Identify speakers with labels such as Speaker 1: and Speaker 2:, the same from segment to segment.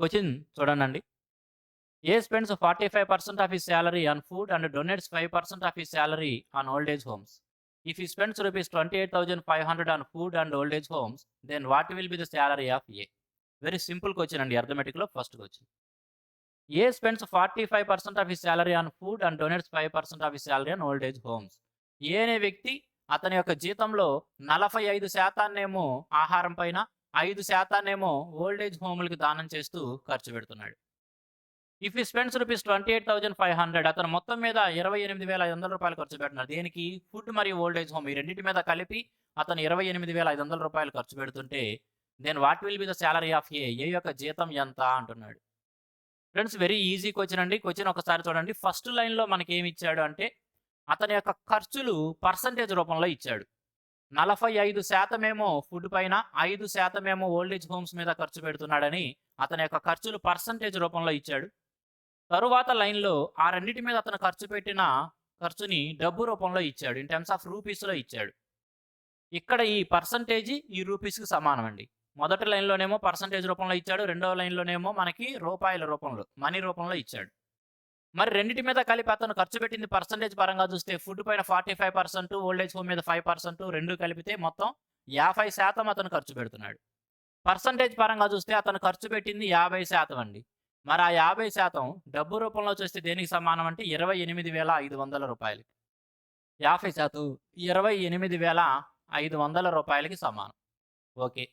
Speaker 1: Question చూడండండి. A spends 45% of his salary on food and donates 5% of his salary on old age homes. If he spends rupees 28,500 on food and old age homes, then what will be the salary of A? Very simple question అండి. అర్థమెటిక్‌లో first question. A spends 45% of his salary on food and donates 5% of his salary on old age homes. A అనే వ్యక్తి అతని యొక్క జీతంలో 45% ఆహారం పైన, 5% old age హోములకి దానం చేస్తూ ఖర్చు పెడుతున్నాడు. ఇఫ్ హి స్పెండ్స్ రూపీస్ 28,500, అతను మొత్తం మీద రూ. 28,500 ఖర్చు పెడుతున్నాడు. దేనికి? ఫుడ్ మరియు ఓల్డ్ ఏజ్ హోమ్ ఈ రెండిటి మీద కలిపి అతను రూ. 28,500 ఖర్చు పెడుతుంటే, then what will be the salary of A? A యొక్క జీతం ఎంత అంటున్నాడు. ఫ్రెండ్స్, వెరీ ఈజీ క్వెషన్ అండి. క్వెషన్ ఒకసారి చూడండి. ఫస్ట్ లైన్‌లో మనకేమి ఇచ్చాడు అంటే, అతని యొక్క ఖర్చులు పర్సెంటేజ్ రూపంలో ఇచ్చాడు. 45% ఫుడ్ పైన, 5% ఓల్డ్ ఏజ్ హోమ్స్ మీద ఖర్చు పెడుతున్నాడని అతని యొక్క ఖర్చులు పర్సెంటేజ్ రూపంలో ఇచ్చాడు. తరువాత లైన్‌లో ఆ రెండిటి మీద అతను ఖర్చు పెట్టిన ఖర్చుని డబ్బు రూపంలో ఇచ్చాడు. ఇన్ టర్మ్స్ ఆఫ్ రూపీస్‌లో ఇచ్చాడు. ఇక్కడ ఈ పర్సెంటేజ్ ఈ రూపీస్‌కి సమానమండి. మొదటి లైన్‌లోనేమో పర్సెంటేజ్ రూపంలో ఇచ్చాడు. రెండవ లైన్‌లోనేమో మనకి రూపాయల రూపంలో, మనీ రూపంలో ఇచ్చాడు. మరి రెండిటి మీద కలిపి అతను ఖర్చు పెట్టింది పర్సెంటేజ్ పరంగా చూస్తే ఫుడ్ పైన 45%, ఓల్డ్ ఏజ్ హోమ్ మీద 5% రెండు కలిపితే మొత్తం 50% అతను ఖర్చు పెడుతున్నాడు. పర్సెంటేజ్ పరంగా చూస్తే అతను ఖర్చు పెట్టింది 50% అండి. మరి ఆ 50% డబ్బు రూపంలో చూస్తే దేనికి సమానం అంటే రూ. 28,500. 50% రూ. 28,500కి సమానం. ఓకే.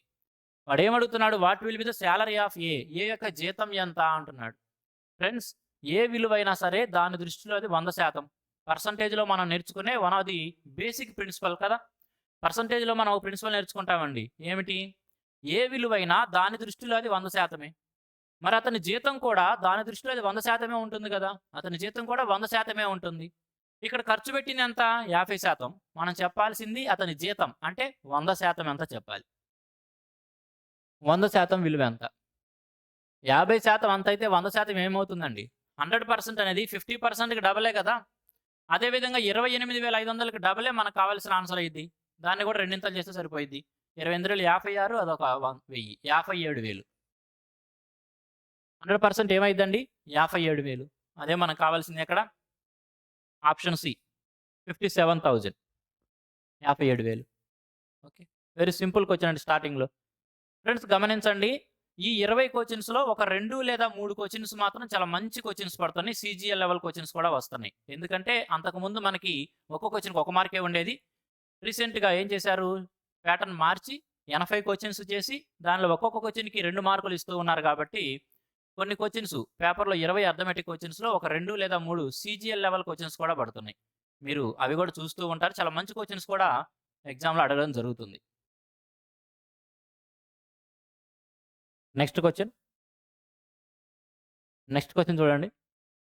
Speaker 1: వాడేమడుగుతున్నాడు? What will be the salary of A? A యొక్క జీతం ఎంత అంటున్నాడు. ఫ్రెండ్స్, ఏ విలువైనా సరే దాని దృష్టిలో అది 100%. పర్సెంటేజ్‌లో మనం నేర్చుకునే one of the basic principle కదా! పర్సెంటేజ్‌లో మనం ఒక ప్రిన్సిపల్ నేర్చుకుంటామండి. ఏమిటి? ఏ విలువైనా దాని దృష్టిలో అది 100%. మరి అతని జీతం కూడా దాని దృష్టిలో అది 100% ఉంటుంది కదా! అతని జీతం కూడా 100% ఉంటుంది. ఇక్కడ ఖర్చు పెట్టింది ఎంత? 50%. మనం చెప్పాల్సింది అతని జీతం అంటే 100% ఎంత చెప్పాలి. 100% విలువ ఎంత? 50% అంతైతే 100% ఏమవుతుందండి? 100% అనేది 50%కి డబలే కదా! అదేవిధంగా 28,500కి డబలే మనకు కావాల్సిన ఆన్సర్ అయ్యిద్ది. దాన్ని కూడా రెండింతలు చేస్తే సరిపోయిద్ది. 28 56 అదొక 1000 57,000. 100% ఏమైద్దండి? 57,000. అదే మనకు కావాల్సింది ఎక్కడ? Option C 57,000. 57,000. Okay. Very simple question అండి స్టార్టింగ్‌లో. ఫ్రెండ్స్, గమనించండి. ఈ 20 క్వెషన్స్‌లో ఒక 2 లేదా 3 క్వెషన్స్ మాత్రం చాలా మంచి క్వెషన్స్ పడుతున్నాయి. సీజీఎల్ లెవెల్ క్వెషన్స్ కూడా వస్తున్నాయి. ఎందుకంటే అంతకుముందు మనకి ఒక్కో క్వెషన్‌కి ఒక మార్కే ఉండేది. రీసెంట్‌గా ఏం చేశారు? ప్యాటర్న్ మార్చి 80 క్వెషన్స్ చేసి దానిలో ఒక్కొక్క క్వెషన్‌కి 2 మార్కులు ఇస్తూ ఉన్నారు కాబట్టి, కొన్ని క్వెషన్స్ పేపర్‌లో 20 అర్థమెటిక్ క్వెషన్స్‌లో ఒక 2 లేదా 3 సీజీఎల్ లెవెల్ క్వెషన్స్ కూడా పడుతున్నాయి. మీరు అవి కూడా చూస్తూ ఉంటారు. చాలా మంచి క్వెషన్స్ కూడా ఎగ్జామ్‌లో అడగడం జరుగుతుంది. Next question. నెక్స్ట్ క్వెషన్ చూడండి.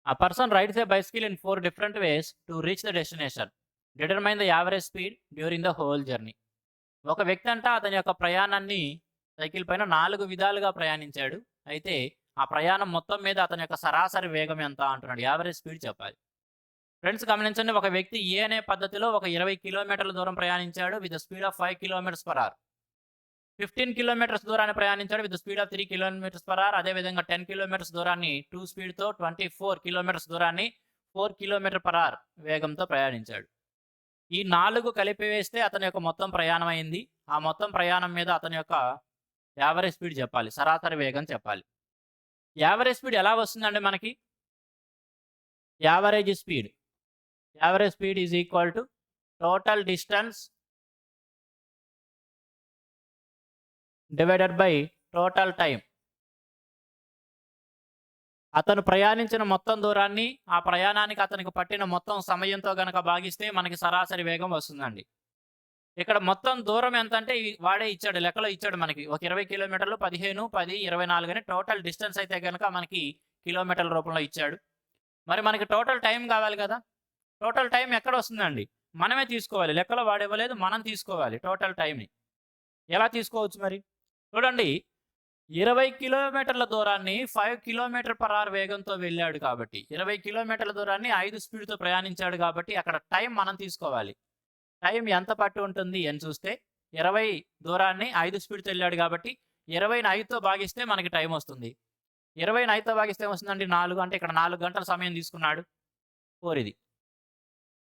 Speaker 1: A person rides a bicycle in 4 different ways to reach the destination. Determine the average speed during the whole journey. ఒక వ్యక్తి అంట అతని యొక్క ప్రయాణాన్ని సైకిల్ పైన 4 విధాలుగా ప్రయాణించాడు. అయితే ఆ ప్రయాణం మొత్తం మీద అతని యొక్క సరాసరి వేగం ఎంత అంటున్నాడు. యావరేజ్ స్పీడ్ చెప్పాలి. ఫ్రెండ్స్, గమనించండి. ఒక వ్యక్తి ఏ అనే పద్ధతిలో ఒక 20 కిలోమీటర్ల దూరం ప్రయాణించాడు with the speed of 5 kilometres per hour. 15 kilometres దూరాన్ని ప్రయాణించాడు with speed of 3 kilometres per hour. అదేవిధంగా 10 కిలోమీటర్స్ దూరాన్ని 2 స్పీడ్‌తో, 24 కిలోమీటర్స్ దూరాన్ని 4 కిలోమీటర్ పర్ అవర్ వేగంతో ప్రయాణించాడు. ఈ 4 కలిపివేస్తే అతని యొక్క మొత్తం ప్రయాణం అయింది. ఆ మొత్తం ప్రయాణం మీద అతని యొక్క యావరేజ్ స్పీడ్ చెప్పాలి. సరాసరి వేగం చెప్పాలి. యావరేజ్ స్పీడ్ ఎలా వస్తుందండి మనకి? Average speed. Average speed is equal to total distance divided by total time. అతను ప్రయాణించిన మొత్తం దూరాన్ని, ఆ ప్రయాణానికి అతనికి పట్టిన మొత్తం సమయంతో గనక భాగిస్తే మనకి సరాసరి వేగం వస్తుందండి. ఇక్కడ మొత్తం దూరం ఎంతంటే వాడే ఇచ్చాడు. లెక్కలో ఇచ్చాడు మనకి. ఒక 20 కిలోమీటర్లు 15, 10, 24 అని టోటల్ డిస్టెన్స్ అయితే గనక మనకి కిలోమీటర్ల రూపంలో ఇచ్చాడు. మరి మనకి టోటల్ టైం కావాలి కదా! టోటల్ టైం ఎక్కడొస్తుందండి? మనమే తీసుకోవాలి. లెక్కలో వాడివ్వలేదు. మనం తీసుకోవాలి టోటల్ టైమ్‌ని. ఎలా తీసుకోవచ్చు మరి? చూడండి. 20 కిలోమీటర్ల దూరాన్ని 5 కిలోమీటర్ పర్ అవర్ వేగంతో వెళ్ళాడు కాబట్టి, 20 కిలోమీటర్ల దూరాన్ని 5 స్పీడ్‌తో ప్రయాణించాడు కాబట్టి, అక్కడ టైం మనం తీసుకోవాలి. టైం ఎంత పట్టి ఉంటుంది అని చూస్తే 20 దూరాన్ని 5 స్పీడ్‌తో వెళ్ళాడు కాబట్టి 20ని 5తో భాగిస్తే మనకి టైం వస్తుంది. 20ని 5తో భాగిస్తే ఏమొస్తుందండి 4 అంటే ఇక్కడ 4 గంటల సమయం తీసుకున్నాడు. 4 ఇది.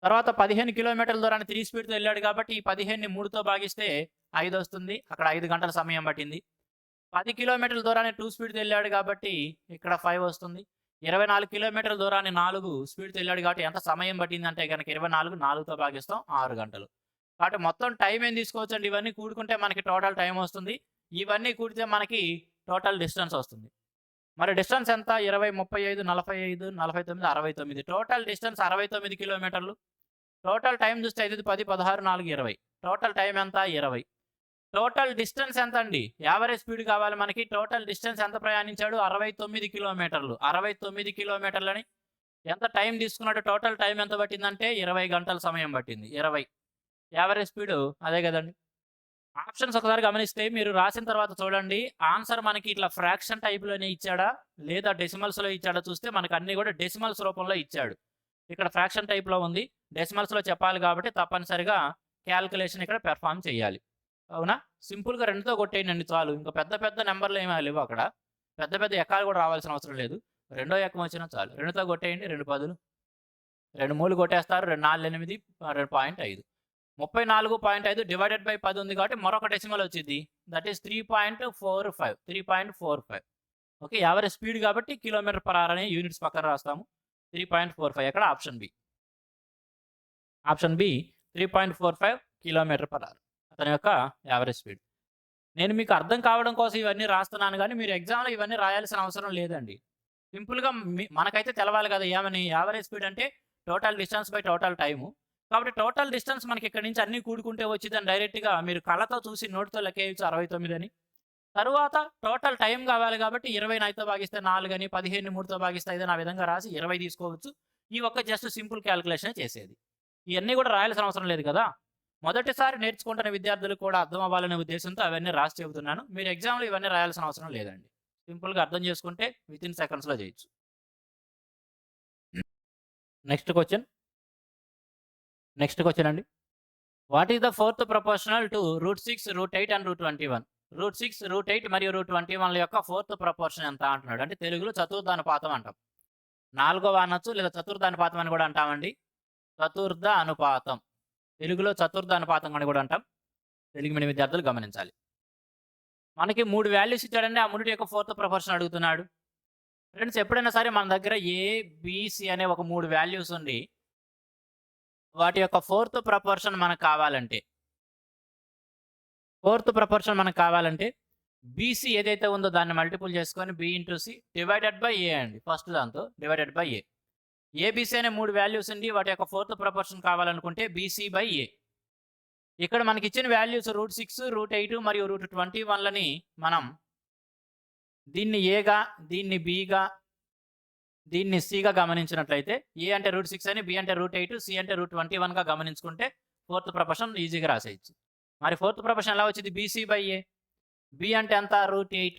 Speaker 1: తర్వాత 15 కిలోమీటర్ల దూరాన్ని 3 స్పీడ్‌తో ఎళ్ళాడు కాబట్టి, ఈ 15ని 3తో భాగిస్తే 5 వస్తుంది. అక్కడ 5 గంటల సమయం పట్టింది. 10 కిలోమీటర్ల దూరాన్ని 2 స్పీడ్‌తో ఎళ్ళాడు కాబట్టి, ఇక్కడ 5 వస్తుంది. 24 కిలోమీటర్ల దూరాన్ని 4 స్పీడ్‌తో ఎళ్ళాడు కాబట్టి ఎంత సమయం పట్టిందంటే గనక 24 4తో భాగిస్తాం 6 గంటలు. కాబట్టి మొత్తం టైం ఏం తీసుకోవచ్చండి ఇవన్నీ కూడుకుంటే మనకి టోటల్ టైం వస్తుంది. ఇవన్నీ కూడితే మనకి టోటల్ డిస్టెన్స్ వస్తుంది. మరి డిస్టెన్స్ ఎంత? 20, 35, 45, 49, 69. టోటల్ డిస్టెన్స్ 69 కిలోమీటర్లు. టోటల్ టైం చూస్తే 5, 10, 16, 4, 20. టోటల్ టైం ఎంత? 20. టోటల్ డిస్టెన్స్ ఎంత అండి? యావరేజ్ స్పీడ్ కావాలి మనకి. టోటల్ డిస్టెన్స్ ఎంత ప్రయాణించాడు? 69 కిలోమీటర్లు. 69 కిలోమీటర్లని ఎంత టైం తీసుకున్నాడు? టోటల్ టైం ఎంత పట్టిందంటే 20 గంటల సమయం పట్టింది. 20. యావరేజ్ స్పీడు అదే కదండి. ఆప్షన్స్ ఒకసారి గమనిస్తే మీరు రాసిన తర్వాత చూడండి. ఆన్సర్ మనకి ఇట్లా ఫ్రాక్షన్ టైప్‌లోనే ఇచ్చాడా? లేదా డెసిమల్స్‌లో ఇచ్చాడా చూస్తే మనకు అన్నీ కూడా డెసిమల్స్ రూపంలో ఇచ్చాడు. ఇక్కడ ఫ్రాక్షన్ టైప్‌లో ఉంది. డెసిమల్స్‌లో చెప్పాలి కాబట్టి తప్పనిసరిగా కాలిక్యులేషన్ ఇక్కడ పెర్ఫార్మ్ చేయాలి. అవునా? సింపుల్‌గా 2తో కొట్టేయండి చాలు. ఇంకా పెద్ద పెద్ద నంబర్‌లు ఏమి లేవు అక్కడ. పెద్ద పెద్ద ఎక్కాలు కూడా రావాల్సిన అవసరం లేదు. రెండో ఎక్కం వచ్చినా చాలు. 2తో కొట్టేయండి. 2 10లు 2 3లు కొట్టేస్తారు. 2 4 8 2.5. 34.5 డివైడెడ్ బై 10 ఉంది కాబట్టి మరొక డెసిమల్ వచ్చింది. That is 3.45. 3.45. Okay. Average speed కాబట్టి కిలోమీటర్ పర్ అవర్ అనే యూనిట్స్ పక్కన రాస్తాము. 3.45 ఎక్కడ? Option B. Option B 3.45 kilometer per hour అతని యొక్క యావరేజ్ స్పీడ్. నేను మీకు అర్థం కావడం కోసం ఇవన్నీ రాస్తున్నాను గానీ, మీరు ఎగ్జామ్‌లో ఇవన్నీ రాయాల్సిన అవసరం లేదండి. సింపుల్‌గా మనకైతే తెలవాలి కదా! ఏమని? యావరేజ్ స్పీడ్ అంటే total distance by total time. కాబట్టి టోటల్ డిస్టెన్స్ మనకి ఇక్కడి నుంచి అన్నీ కూడుకుంటే వచ్చిద్దని డైరెక్ట్‌గా మీరు కళ్ళతో చూసి నోటితో లెక్కేయొచ్చు 69 అని. తరువాత టోటల్ టైం కావాలి కాబట్టి 20ని 5తో భాగిస్తే 4 అని, 15ని 3తో భాగిస్తే 5 అని ఆ విధంగా రాసి 20 తీసుకోవచ్చు. ఈ ఒక్క జస్ట్ సింపుల్ కాలిక్యులేషనే చేసేది. ఇయన్నీ కూడా రాయాల్సిన అవసరం లేదు కదా! మొదటిసారి నేర్చుకుంటున్న విద్యార్థులకు కూడా అర్థం అవ్వాలనే ఉద్దేశంతో అవన్నీ రాసి చెబుతున్నాను. మీరు ఎగ్జామ్‌లో ఇవన్నీ రాయాల్సిన అవసరం లేదండి. సింపుల్‌గా అర్థం చేసుకుంటే వితిన్ సెకండ్స్‌లో చేయొచ్చు. Next question. నెక్స్ట్ క్వెషన్ అండి. What is the fourth proportional to √6, √8 and √21? √6, √8 మరియు √21 యొక్క ఫోర్త్ ప్రపోర్షన్ ఎంత అంటున్నాడు. అంటే తెలుగులో చతుర్థానుపాతం అంటాం. నాలుగవ అనొచ్చు లేదా చతుర్థానుపాతం అని కూడా అంటామండి. చతుర్థ అనుపాతం. తెలుగులో చతుర్థ అనుపాతం అని కూడా అంటాం. తెలుగు మీడియం విద్యార్థులు గమనించాలి. మనకి 3 వాల్యూస్ ఇచ్చాడండి. ఆ మూడిటి యొక్క ఫోర్త్ ప్రపోర్షన్ అడుగుతున్నాడు. ఫ్రెండ్స్ ఎప్పుడైనా సరే మన దగ్గర ఏ, బి, సి అనే ఒక 3 వాల్యూస్ ఉండి వాటి యొక్క ఫోర్త్ ప్రపోర్షన్ మనకు కావాలంటే బీసీ ఏదైతే ఉందో దాన్ని మల్టిపుల్ చేసుకొని B into C divided by A అండి. ఫస్ట్ దాంతో డివైడెడ్ బై ఏ. ఏబీసీ అనే 3 వాల్యూస్ ఉండి వాటి యొక్క ఫోర్త్ ప్రపోర్షన్ కావాలనుకుంటే బీసీ బై ఏ. ఇక్కడ మనకి ఇచ్చిన వాల్యూస్ √6, √8 మరియు √21లని మనం దీన్ని ఏగా, దీన్ని బిగా, దీన్ని సిగా గమనించినట్లయితే ఏ అంటే √6 అని, బి అంటే √8, సి అంటే √21గా గమనించుకుంటే ఫోర్త్ ప్రపోర్షన్ ఈజీగా రాసేయచ్చు. మరి ఫోర్త్ ప్రపోర్షన్ ఎలా వచ్చింది? BC by A. బి అంటే ఎంత? √8.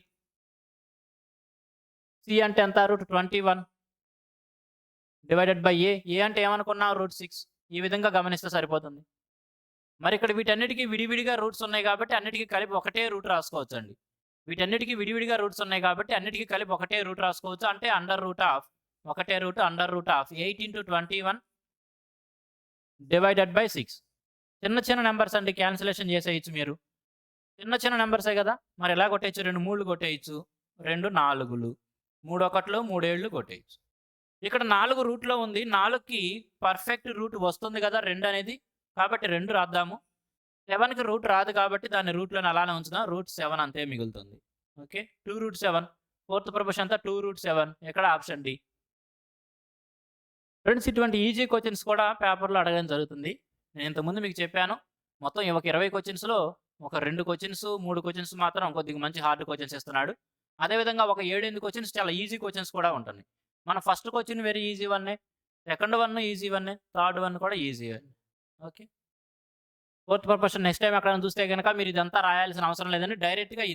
Speaker 1: సి అంటే ఎంత? √21 డివైడెడ్ బై ఏ. ఏ అంటే ఏమనుకున్నాం? √6. ఈ విధంగా గమనిస్తే సరిపోతుంది. మరి ఇక్కడ వీటన్నిటికీ విడివిడిగా రూట్స్ ఉన్నాయి కాబట్టి అన్నిటికీ కలిపి ఒకటే రూట్ రాసుకోవచ్చండి. వీటన్నిటికీ విడివిడిగా రూట్స్ ఉన్నాయి కాబట్టి అన్నిటికీ కలిపి ఒకటే రూట్ రాసుకోవచ్చు. అంటే ఒకటే రూట్ √8 × 21 డివైడెడ్ బై 6. చిన్న చిన్న నెంబర్స్ అండి, క్యాన్సిలేషన్ చేసేయచ్చు మీరు. చిన్న చిన్న నెంబర్సే కదా! మరి ఎలా కొట్టేయచ్చు? 2 3లు కొట్టేయచ్చు, 2 4లు, 3 1లు, 3 7లు కొట్టేయచ్చు. ఇక్కడ 4 రూట్‌లో ఉంది. 4కి పర్ఫెక్ట్ రూట్ వస్తుంది కదా 2 అనేది. కాబట్టి 2 రాద్దాము. 7కి రూట్ రాదు కాబట్టి దాన్ని రూట్‌లోనే అలానే ఉంచుదాం. √7 అంతే మిగులుతుంది. ఓకే. 2√7 ఫోర్త్ ప్రపోర్షన్ అంతా 2√7 ఎక్కడ? Option D. ఫ్రెండ్స్ ఇటువంటి ఈజీ క్వెషన్స్ కూడా పేపర్‌లో అడగడం జరుగుతుంది. నేను ఇంతకుముందు మీకు చెప్పాను. మొత్తం ఒక 20 క్వెషన్స్‌లో ఒక 2 క్వెషన్స్, 3 క్వెషన్స్ మాత్రం కొద్దిగా మంచి హార్డ్ క్వెషన్స్ ఇస్తున్నాడు. అదేవిధంగా ఒక 7 8 క్వెషన్స్ చాలా ఈజీ క్వెషన్స్ కూడా ఉంటున్నాయి. మన ఫస్ట్ క్వెషన్ వెరీ ఈజీ వన్నే, సెకండ్ వన్ ఈజీ వన్నే, థర్డ్ వన్ కూడా ఈజీ వన్నే. Okay. Fourth proportion next time ఎక్కడైనా చూస్తే గనక మీరు ఇదంతా రాయాల్సిన అవసరం లేదండి. డైరెక్ట్‌గా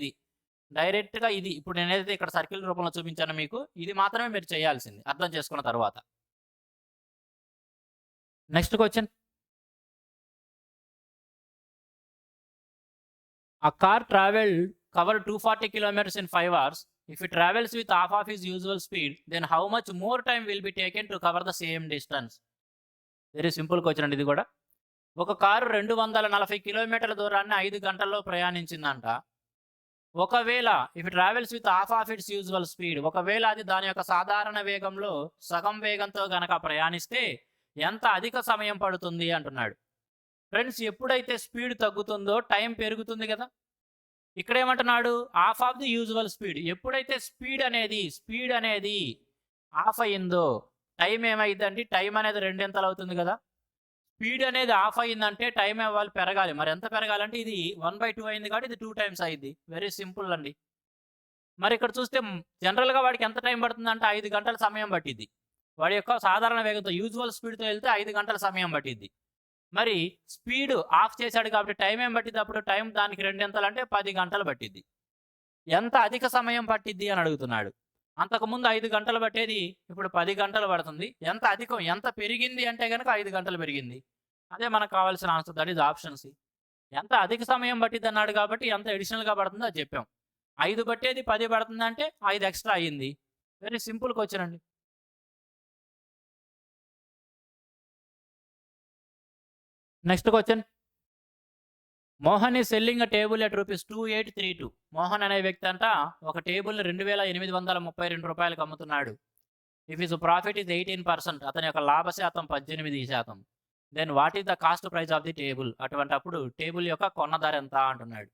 Speaker 1: ఇది ఇప్పుడు నేనైతే ఇక్కడ సర్కిల్ రూపంలో చూపించానో మీకు ఇది మాత్రమే మీరు చేయాల్సింది అర్థం చేసుకున్న తర్వాత. Next question. A car covered 240 kilometers in 5 hours if it travels with half of his usual speed then how much more time will be taken to cover the same distance. Very simple question అండి ఇది కూడా. ఒక car 240 కిలోమీటర్ల దూరాన్ని 5 గంటల్లో ప్రయాణించిందంట. ఒకవేళ if travels with half of it's usual speed, ఒకవేళ అది దాని యొక్క సాధారణ వేగంలో సగం వేగంతో గనక ప్రయాణిస్తే ఎంత అధిక సమయం పడుతుంది అంటున్నాడు. ఫ్రెండ్స్, ఎప్పుడైతే స్పీడ్ తగ్గుతుందో టైం పెరుగుతుంది కదా. ఇక్కడ ఏమంటున్నాడు, half of the usual speed. ఎప్పుడైతే స్పీడ్ అనేది ఆఫ్ అయిందో టైం ఏమైందండి, టైం అనేది రెండింతలు అవుతుంది కదా. స్పీడ్ అనేది ఆఫ్ అయిందంటే టైం ఇవ్వాలి, పెరగాలి. మరి ఎంత పెరగాలంటే ఇది 1/2 అయింది కాబట్టి ఇది 2 టైమ్స్ అయింది. వెరీ సింపుల్ అండి. మరి ఇక్కడ చూస్తే జనరల్గా వాడికి ఎంత టైం పడుతుందంటే 5 గంటల సమయం పట్టిద్ది. వాడి యొక్క సాధారణ వేగంతో యూజువల్ స్పీడ్తో వెళ్తే 5 గంటల సమయం పట్టిద్ది. మరి స్పీడ్ ఆఫ్ చేశాడు కాబట్టి టైం ఏం పట్టిద్ది, అప్పుడు టైం దానికి రెండింతలు అంటే 10 గంటలు పట్టిద్ది. ఎంత అధిక సమయం పట్టిద్ది అని అడుగుతున్నాడు. అంతకుముందు 5 గంటలు పట్టేది ఇప్పుడు 10 గంటలు పడుతుంది. ఎంత అధికం, ఎంత పెరిగింది అంటే కనుక 5 గంటలు పెరిగింది. అదే మనకు కావాల్సిన answer, that is option C. ఎంత అధిక సమయం పట్టిద్ది అన్నాడు కాబట్టి ఎంత అడిషనల్గా పడుతుందో అది చెప్పాం. 5 పట్టేది 10 పడుతుంది అంటే 5 ఎక్స్ట్రా అయ్యింది. వెరీ సింపుల్ క్వశ్చన్ అండి. Next question. మోహన్ ఈ selling a table at ₹2832. Mohan అనే వ్యక్తి అంట ఒక టేబుల్ని 2832 రూపాయలకు అమ్ముతున్నాడు. ఇఫ్ ఇస్ ప్రాఫిట్ ఇస్ 18%, అతని యొక్క లాభ శాతం 18%. Then what is the cost price of the table? అటువంటి అప్పుడు టేబుల్ యొక్క కొన్న ధర ఎంత అంటున్నాడు.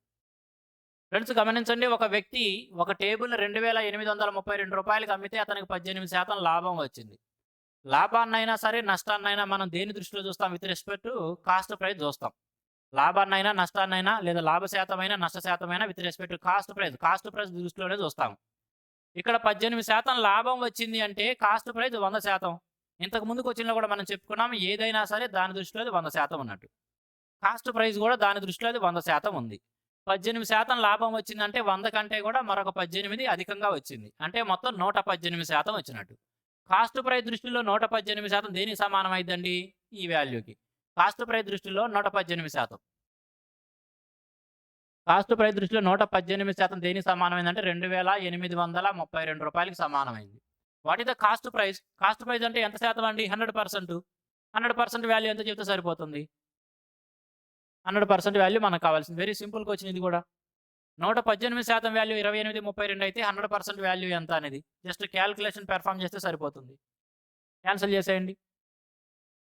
Speaker 1: ఫ్రెండ్స్ గమనించండి, ఒక వ్యక్తి ఒక టేబుల్ని 2832 రూపాయలకు అమ్మితే అతనికి 18% లాభం వచ్చింది. లాభాన్నైనా సరే నష్టాన్నైనా మనం దేని దృష్టిలో చూస్తాం? With respect to cost price చూస్తాం. లాభాన్నైనా నష్టాన్నైనా లేదా లాభ శాతమైనా నష్ట శాతమైనా with respect to cost price దృష్టిలోనే చూస్తాం. ఇక్కడ 18% లాభం వచ్చింది అంటే కాస్ట్ ప్రైస్ 100%. ఇంతకు ముందుకు వచ్చిన కూడా మనం చెప్పుకున్నాం, ఏదైనా సరే దాని దృష్టిలో 100% ఉన్నట్టు. కాస్ట్ ప్రైస్ కూడా దాని దృష్టిలో 100% ఉంది. 18% లాభం వచ్చిందంటే 100 కంటే కూడా మరొక 18 అధికంగా వచ్చింది. అంటే మొత్తం 118% వచ్చినట్టు. కాస్ట్ ప్రైస్ దృష్టిలో 118% దేనికి సమానం అయిద్దండి? ఈ వాల్యూకి. కాస్ట్ ప్రైస్ దృష్టిలో 118%. కాస్ట్ ప్రైస్ దృష్టిలో 118% దేనికి సమానమైందంటే 2832 రూపాయలకి సమానమైంది. What is the cost price? Cost price అంటే ఎంత శాతం అండి? 100%. 100% వాల్యూ ఎంత చెప్తే సరిపోతుంది? 100% వాల్యూ మనకు కావాల్సింది. వెరీ సింపుల్గా వచ్చింది ఇది కూడా. 118% వాల్యూ 2832 అయితే 100% వాల్యూ ఎంత అనేది జస్ట్ క్యాల్కులేషన్ పెర్ఫామ్ చేస్తే సరిపోతుంది. క్యాన్సిల్ చేసేయండి.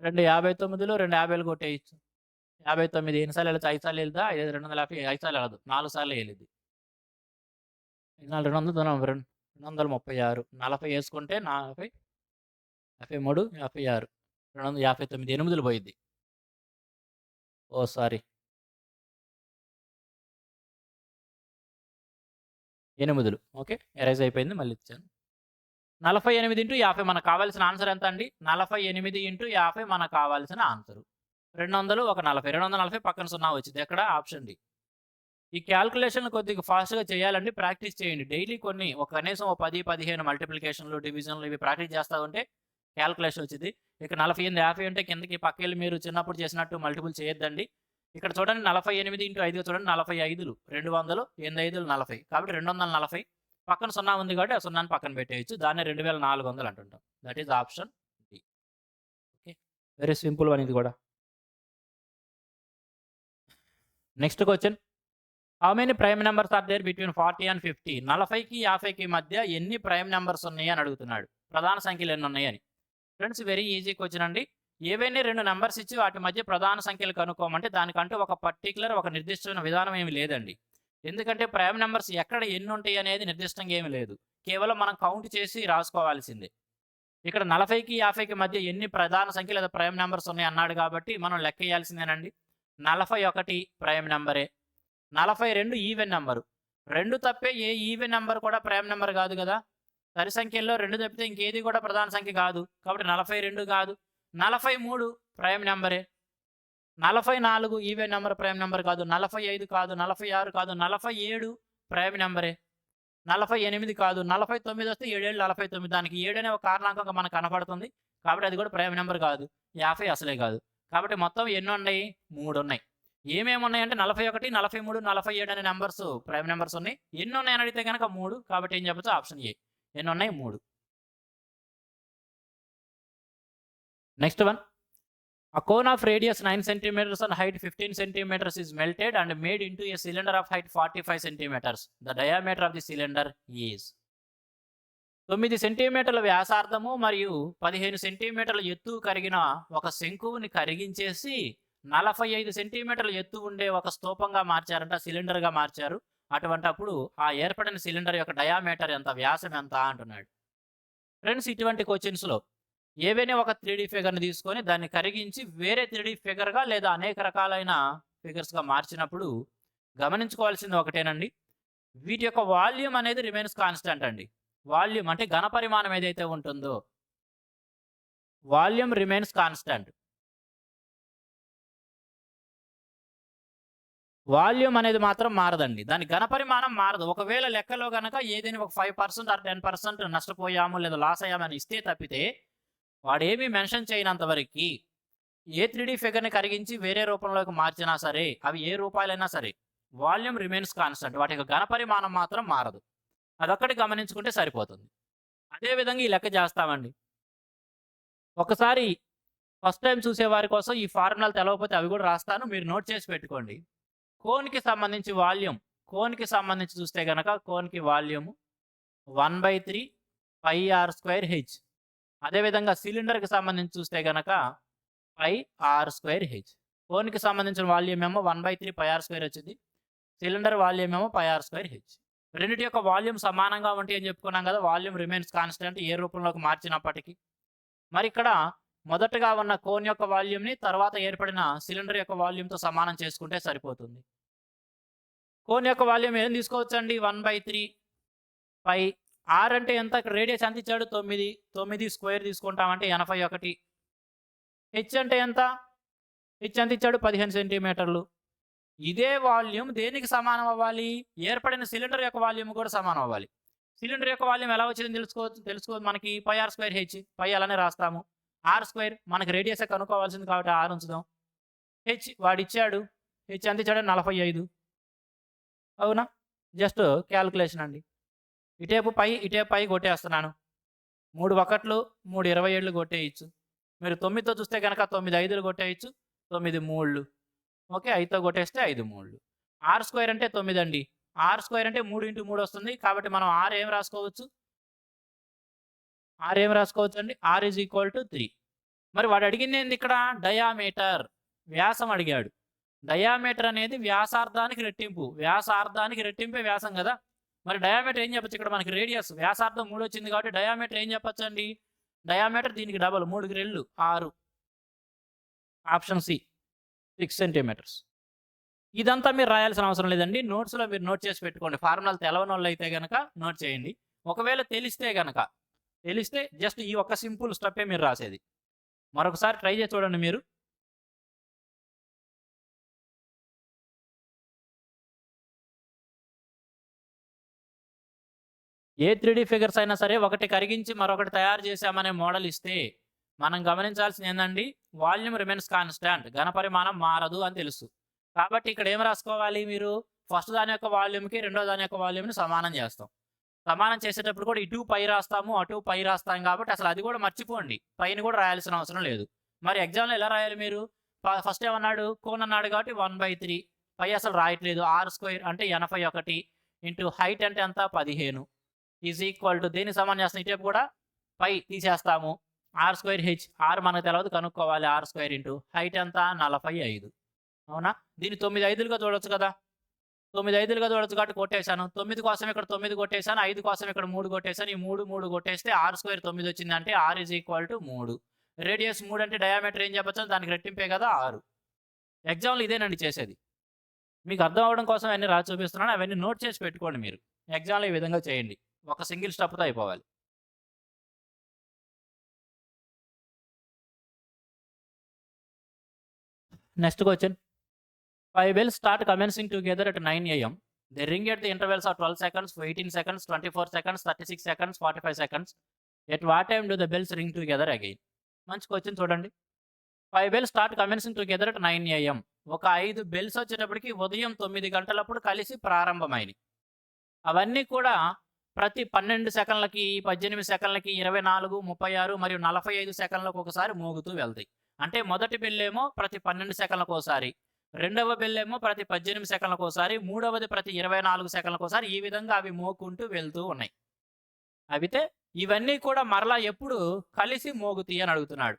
Speaker 1: 2 59లో 2 50లు కొట్టేయచ్చు. 59 ఎన్నిసార్లు వెళ్ళచ్చు? 5 సార్లు వెళ్తా? 250 5 సార్లు వెళ్ళదు, 4 సార్లు వెళ్ళిద్ది. 200 236 40 వేసుకుంటే 40 53 56 259 8లు పోయిద్ది. ఓ సారీ, 8లు. ఓకే, ఎరేజ్ అయిపోయింది, మళ్ళీ ఇచ్చాను. 48 × 50 మనకు కావాల్సిన ఆన్సర్ ఎంత అండి? 48 × 50 మనకు కావాల్సిన ఆన్సర్ 200 ఒక 40. 240 పక్కన 0 వచ్చింది. ఎక్కడ? Option D. ఈ క్యాల్కులేషన్ కొద్దిగా ఫాస్ట్గా చేయాలండి, ప్రాక్టీస్ చేయండి. డైలీ కొన్ని కనీసం 10-15 మల్టిప్లికేషన్లు డివిజన్లు ఇవి ప్రాక్టీస్ చేస్తూ ఉంటే క్యాల్కులేషన్ వచ్చింది. ఇక 48 50 అంటే కిందకి పక్కెళ్ళి మీరు చిన్నప్పుడు చేసినట్టు మల్టిపుల్ చేయొద్దండి. ఇక్కడ చూడండి 48 × 5 చూడండి, 45లు 200 8 40 కాబట్టి 240 పక్కన 0 ఉంది కాబట్టి ఆ 0ని పక్కన పెట్టేయచ్చు. దాన్ని 2400 అంటుంటాం. That is option D. Okay, very simple one ఇది కూడా. Next question. How many prime numbers are there between 40 and 50? 40కి 50కి మధ్య ఎన్ని ప్రైమ్ నెంబర్స్ ఉన్నాయి అని అడుగుతున్నాడు. ప్రధాన సంఖ్యలు ఎన్ని ఉన్నాయని. ఫ్రెండ్స్ వెరీ ఈజీ క్వశ్చన్ అండి. ఏవైనా 2 నెంబర్స్ ఇచ్చి వాటి మధ్య ప్రధాన సంఖ్యలు కనుక్కోమంటే దానికంటూ ఒక నిర్దిష్టమైన విధానం ఏమి లేదండి. ఎందుకంటే ప్రైమ్ నెంబర్స్ ఎక్కడ ఎన్ని ఉంటాయి అనేది నిర్దిష్టంగా ఏమి లేదు. కేవలం మనం కౌంట్ చేసి రాసుకోవాల్సిందే. ఇక్కడ 40కి 50కి మధ్య ఎన్ని ప్రధాన సంఖ్యలు లేదా ప్రైమ్ నెంబర్స్ ఉన్నాయి అన్నాడు కాబట్టి మనం లెక్క వేయాల్సిందేనండి. 41 ప్రైమ్ నెంబరే. 42 ఈవెన్ నెంబరు. 2 తప్పే ఏ ఈవెన్ నెంబర్ కూడా ప్రైమ్ నెంబర్ కాదు కదా. సరి సంఖ్యల్లో 2 తప్పితే ఇంకేది కూడా ప్రధాన సంఖ్య కాదు కాబట్టి 42 కాదు. 43 ప్రైమ్ నెంబరే. 44 ఈవెన్ నెంబర్ ప్రైమ్ నెంబర్ కాదు. 45 కాదు. 46 కాదు. 47 ప్రైమ్ నెంబరే. 48 కాదు. 49 వస్తే 7 49, దానికి 7 అనే ఒక కారణాంకంగా మనకు కనపడుతుంది కాబట్టి అది కూడా ప్రైమ్ నెంబర్ కాదు. 50 అసలే కాదు. కాబట్టి మొత్తం ఎన్ని ఉన్నాయి? 3 ఉన్నాయి. ఏమేమి ఉన్నాయంటే 41, 43, 47 అనే నంబర్స్ ప్రైమ్ నంబర్స్ ఉన్నాయి. ఎన్ని ఉన్నాయని అడిగితే గనక 3. కాబట్టి ఏం చెప్పొచ్చు? Option A. ఎన్ని ఉన్నాయి? 3. Next one. A cone of radius 9 centimeters and height 15 centimeters is melted and made into a cylinder of height 45 centimeters. The diameter of the cylinder is 9 సెంటీమీటర్ల వ్యాసార్థము మరియు 15 సెంటీమీటర్ల ఎత్తు కరిగిన ఒక శంకువుని కరిగించేసి 45 సెంటీమీటర్ల ఎత్తు ఉండే ఒక స్తూపంగా మార్చారంట, సిలిండర్గా మార్చారు. అటువంటప్పుడు ఆ ఏర్పడిన సిలిండర్ యొక్క డయామీటర్ ఎంత, వ్యాసం ఎంత అంటున్నాడు. ఫ్రెండ్స్, ఇటువంటి క్వశ్చన్స్లో ఏవైనా ఒక 3D ఫిగర్ని తీసుకొని దాన్ని కరిగించి వేరే 3D ఫిగర్గా లేదా అనేక రకాలైన ఫిగర్స్గా మార్చినప్పుడు గమనించుకోవాల్సింది ఒకటేనండి, వీటి యొక్క వాల్యూమ్ అనేది రిమైన్స్ కాన్స్టెంట్ అండి. వాల్యూమ్ అంటే ఘన పరిమాణం ఏదైతే ఉంటుందో వాల్యూమ్ రిమైన్స్ కాన్స్టెంట్. వాల్యూమ్ అనేది మాత్రం మారదండి, దాని ఘన పరిమాణం మారదు. ఒకవేళ లెక్కలో కనుక ఏదైనా ఒక 5% ఆర్ 10% నష్టపోయాము లేదా లాస్ అయ్యామని ఇస్తే తప్పితే వాడేమీ మెన్షన్ చేయనంత వరకు ఏ 3D ఫిగర్ని కరిగించి వేరే రూపంలోకి మార్చినా సరే, అవి ఏ రూపాయలైనా సరే, వాల్యూమ్ రిమైన్స్ కాన్స్టెంట్. వాటి యొక్క ఘన పరిమాణం మాత్రం మారదు. అదొక్కటి గమనించుకుంటే సరిపోతుంది. అదేవిధంగా ఈ లెక్క చేస్తామండి. ఒకసారి ఫస్ట్ టైం చూసేవారి కోసం ఈ ఫార్ములాలు తెలవకపోతే అవి కూడా రాస్తాను, మీరు నోట్ చేసి పెట్టుకోండి. కోన్కి సంబంధించి వాల్యూమ్, కోన్కి సంబంధించి చూస్తే కనుక కోన్కి వాల్యూమ్ 1/3 πr²h. అదేవిధంగా సిలిండర్కి సంబంధించి చూస్తే కనుక πr²h. కోన్కి సంబంధించిన వాల్యూమ్ ఏమో 1/3 πr² వచ్చింది, సిలిండర్ వాల్యూమ్ ఏమో πr²h. రెండింటి యొక్క వాల్యూమ్ సమానంగా ఉంటాయి అని చెప్పుకున్నాం కదా, వాల్యూమ్ రిమైన్స్ కాన్స్టెంట్ ఏ రూపంలోకి మార్చినప్పటికీ. మరి ఇక్కడ మొదటగా ఉన్న కోన్ యొక్క వాల్యూమ్ని తర్వాత ఏర్పడిన సిలిండర్ యొక్క వాల్యూమ్తో సమానం చేసుకుంటే సరిపోతుంది. కోన్ యొక్క వాల్యూమ్ ఏం తీసుకోవచ్చండి? 1/3 π. ఆర్ అంటే ఎంత? రేడియస్ ఎంత ఇచ్చాడు? 9. 9 స్క్వేర్ తీసుకుంటామంటే 81. హెచ్ అంటే ఎంత? హెచ్ ఎంత ఇచ్చాడు? 15 సెంటీమీటర్లు. ఇదే వాల్యూమ్ దేనికి సమానం అవ్వాలి? ఏర్పడిన సిలిండర్ యొక్క వాల్యూమ్ కూడా సమానం అవ్వాలి. సిలిండర్ యొక్క వాల్యూమ్ ఎలా వచ్చిందని తెలుసుకోవచ్చు మనకి. πr²h. పై అలానే రాస్తాము. r² మనకి రేడియస్ కనుక్కోవాల్సింది కాబట్టి ఆర్ ఉంచుదాం. హెచ్ వాడిచ్చాడు, హెచ్ ఎంత ఇచ్చాడు? 45. అవునా? జస్ట్ క్యాల్కులేషన్ అండి. ఇటేపు పై కొట్టేస్తున్నాను. 3 1లు 3 27లు కొట్టేయచ్చు. మీరు 9తో చూస్తే కనుక 9 5లు కొట్టేయచ్చు, 9 3లు. ఓకే, 5తో కొట్టేస్తే 5 3లు. r² అంటే 9 అండి. r² అంటే 3 × 3 వస్తుంది. కాబట్టి మనం r ఏం రాసుకోవచ్చు? r ఏం రాసుకోవచ్చు అండి? r = 3. మరి వాడు అడిగింది ఏంది ఇక్కడ? డయామీటర్, వ్యాసం అడిగాడు. డయామీటర్ అనేది వ్యాసార్థానికి రెట్టింపు. వ్యాసార్థానికి రెట్టింపే వ్యాసం కదా. మరి డయామీటర్ ఏం చెప్పచ్చు? ఇక్కడ మనకి రేడియస్ వ్యాసార్థం 3 వచ్చింది కాబట్టి డయామీటర్ ఏం చెప్పచ్చు అండి? డయామీటర్ దీనికి డబల్, 3కి 2 6. Option C 6 centimeters. ఇదంతా మీరు రాయాల్సిన అవసరం లేదండి, నోట్స్లో మీరు నోట్ చేసి పెట్టుకోండి. ఫార్ములాలు తెలవని వాళ్ళు అయితే కనుక నోట్ చేయండి. ఒకవేళ తెలిస్తే జస్ట్ ఈ ఒక్క సింపుల్ స్టెప్పే మీరు రాసేది. మరొకసారి ట్రై చేసి చూడండి మీరు. ఏ 3D ఫిగర్స్ అయినా సరే ఒకటి కరిగించి మరొకటి తయారు చేసామనే మోడల్ ఇస్తే మనం గమనించాల్సింది ఏంటండి? వాల్యూమ్ రిమైన్స్ కాన్స్టాంట్, ఘన పరిమాణం మారదు అని తెలుసు. కాబట్టి ఇక్కడ ఏం రాసుకోవాలి మీరు? ఫస్ట్ దాని యొక్క వాల్యూమ్కి రెండో దాని యొక్క వాల్యూమ్ని సమానం చేస్తాం. సమానం చేసేటప్పుడు కూడా ఇటు పై రాస్తాము, అటు పై రాస్తాం. కాబట్టి అసలు అది కూడా మర్చిపోండి, పైన కూడా రాయాల్సిన అవసరం లేదు. మరి ఎగ్జామ్లో ఎలా రాయాలి మీరు? ఫస్ట్ ఏమన్నాడు? కోన్ అన్నాడు కాబట్టి 1/3. పై అసలు రాయట్లేదు. r² అంటే 81 ఇంటూ హైట్ అంటే ఎంత? 15 ఈజ్ ఈక్వల్ టు దేనికి సమానం చేస్తాం? ఇటేపు కూడా పై తీసేస్తాము. r²h, ఆర్ మనకు తెలియదు కనుక్కోవాలి. r² ఇంటూ హైట్ ఎంత? 45. అవునా? దీన్ని 9 5లుగా చూడొచ్చు కదా. 9 5లుగా చూడొచ్చు కాబట్టి కొట్టేశాను. 9 కోసం ఇక్కడ 9 కొట్టేశాను, 5 కోసం ఇక్కడ 3 కొట్టేశాను. ఈ 3 కొట్టేస్తే r² 9 వచ్చిందంటే r = 3. రేడియస్ 3 అంటే డయామీటర్ ఏం చెప్పచ్చు? దానికి రెట్టింపే కదా 6. ఎగ్జామ్లో ఇదేనండి చేసేది. మీకు అర్థం అవ్వడం కోసం అన్నీ రాసి చూపిస్తున్నాను, అవన్నీ నోట్ చేసి పెట్టుకోండి మీరు. ఎగ్జామ్లో ఈ విధంగా చేయండి, ఒక సింగిల్ స్టెప్తో అయిపోవాలి. Next question. 5 bells start commencing together at 9 AM. They ring at the intervals of 12 seconds, 18 seconds, 24 seconds, 36 seconds, 45 seconds. At what time do the bells ring together again? మంచి క్వశ్చన్ చూడండి. 5 bells start commencing together at 9 AM. ఒక 5 bells వచ్చేటప్పటికి ఉదయం 9 గంటలప్పుడు కలిసి ప్రారంభమైనయి. అవన్నీ కూడా ప్రతి 12 సెకన్లకి, 18 సెకన్లకి, 24, 36 మరియు 45 సెకన్లకు ఒకసారి మోగుతూ వెళ్తాయి. అంటే మొదటి బెల్లేమో ప్రతి 12 సెకన్లకోసారి, రెండవ బెల్లేమో ప్రతి 18 సెకన్లకోసారి, మూడవది ప్రతి 24 సెకన్లకోసారి, ఈ విధంగా అవి మోగుకుంటూ వెళ్తూ ఉన్నాయి. అయితే ఇవన్నీ కూడా మరలా ఎప్పుడు కలిసి మోగుతాయి అని అడుగుతున్నాడు.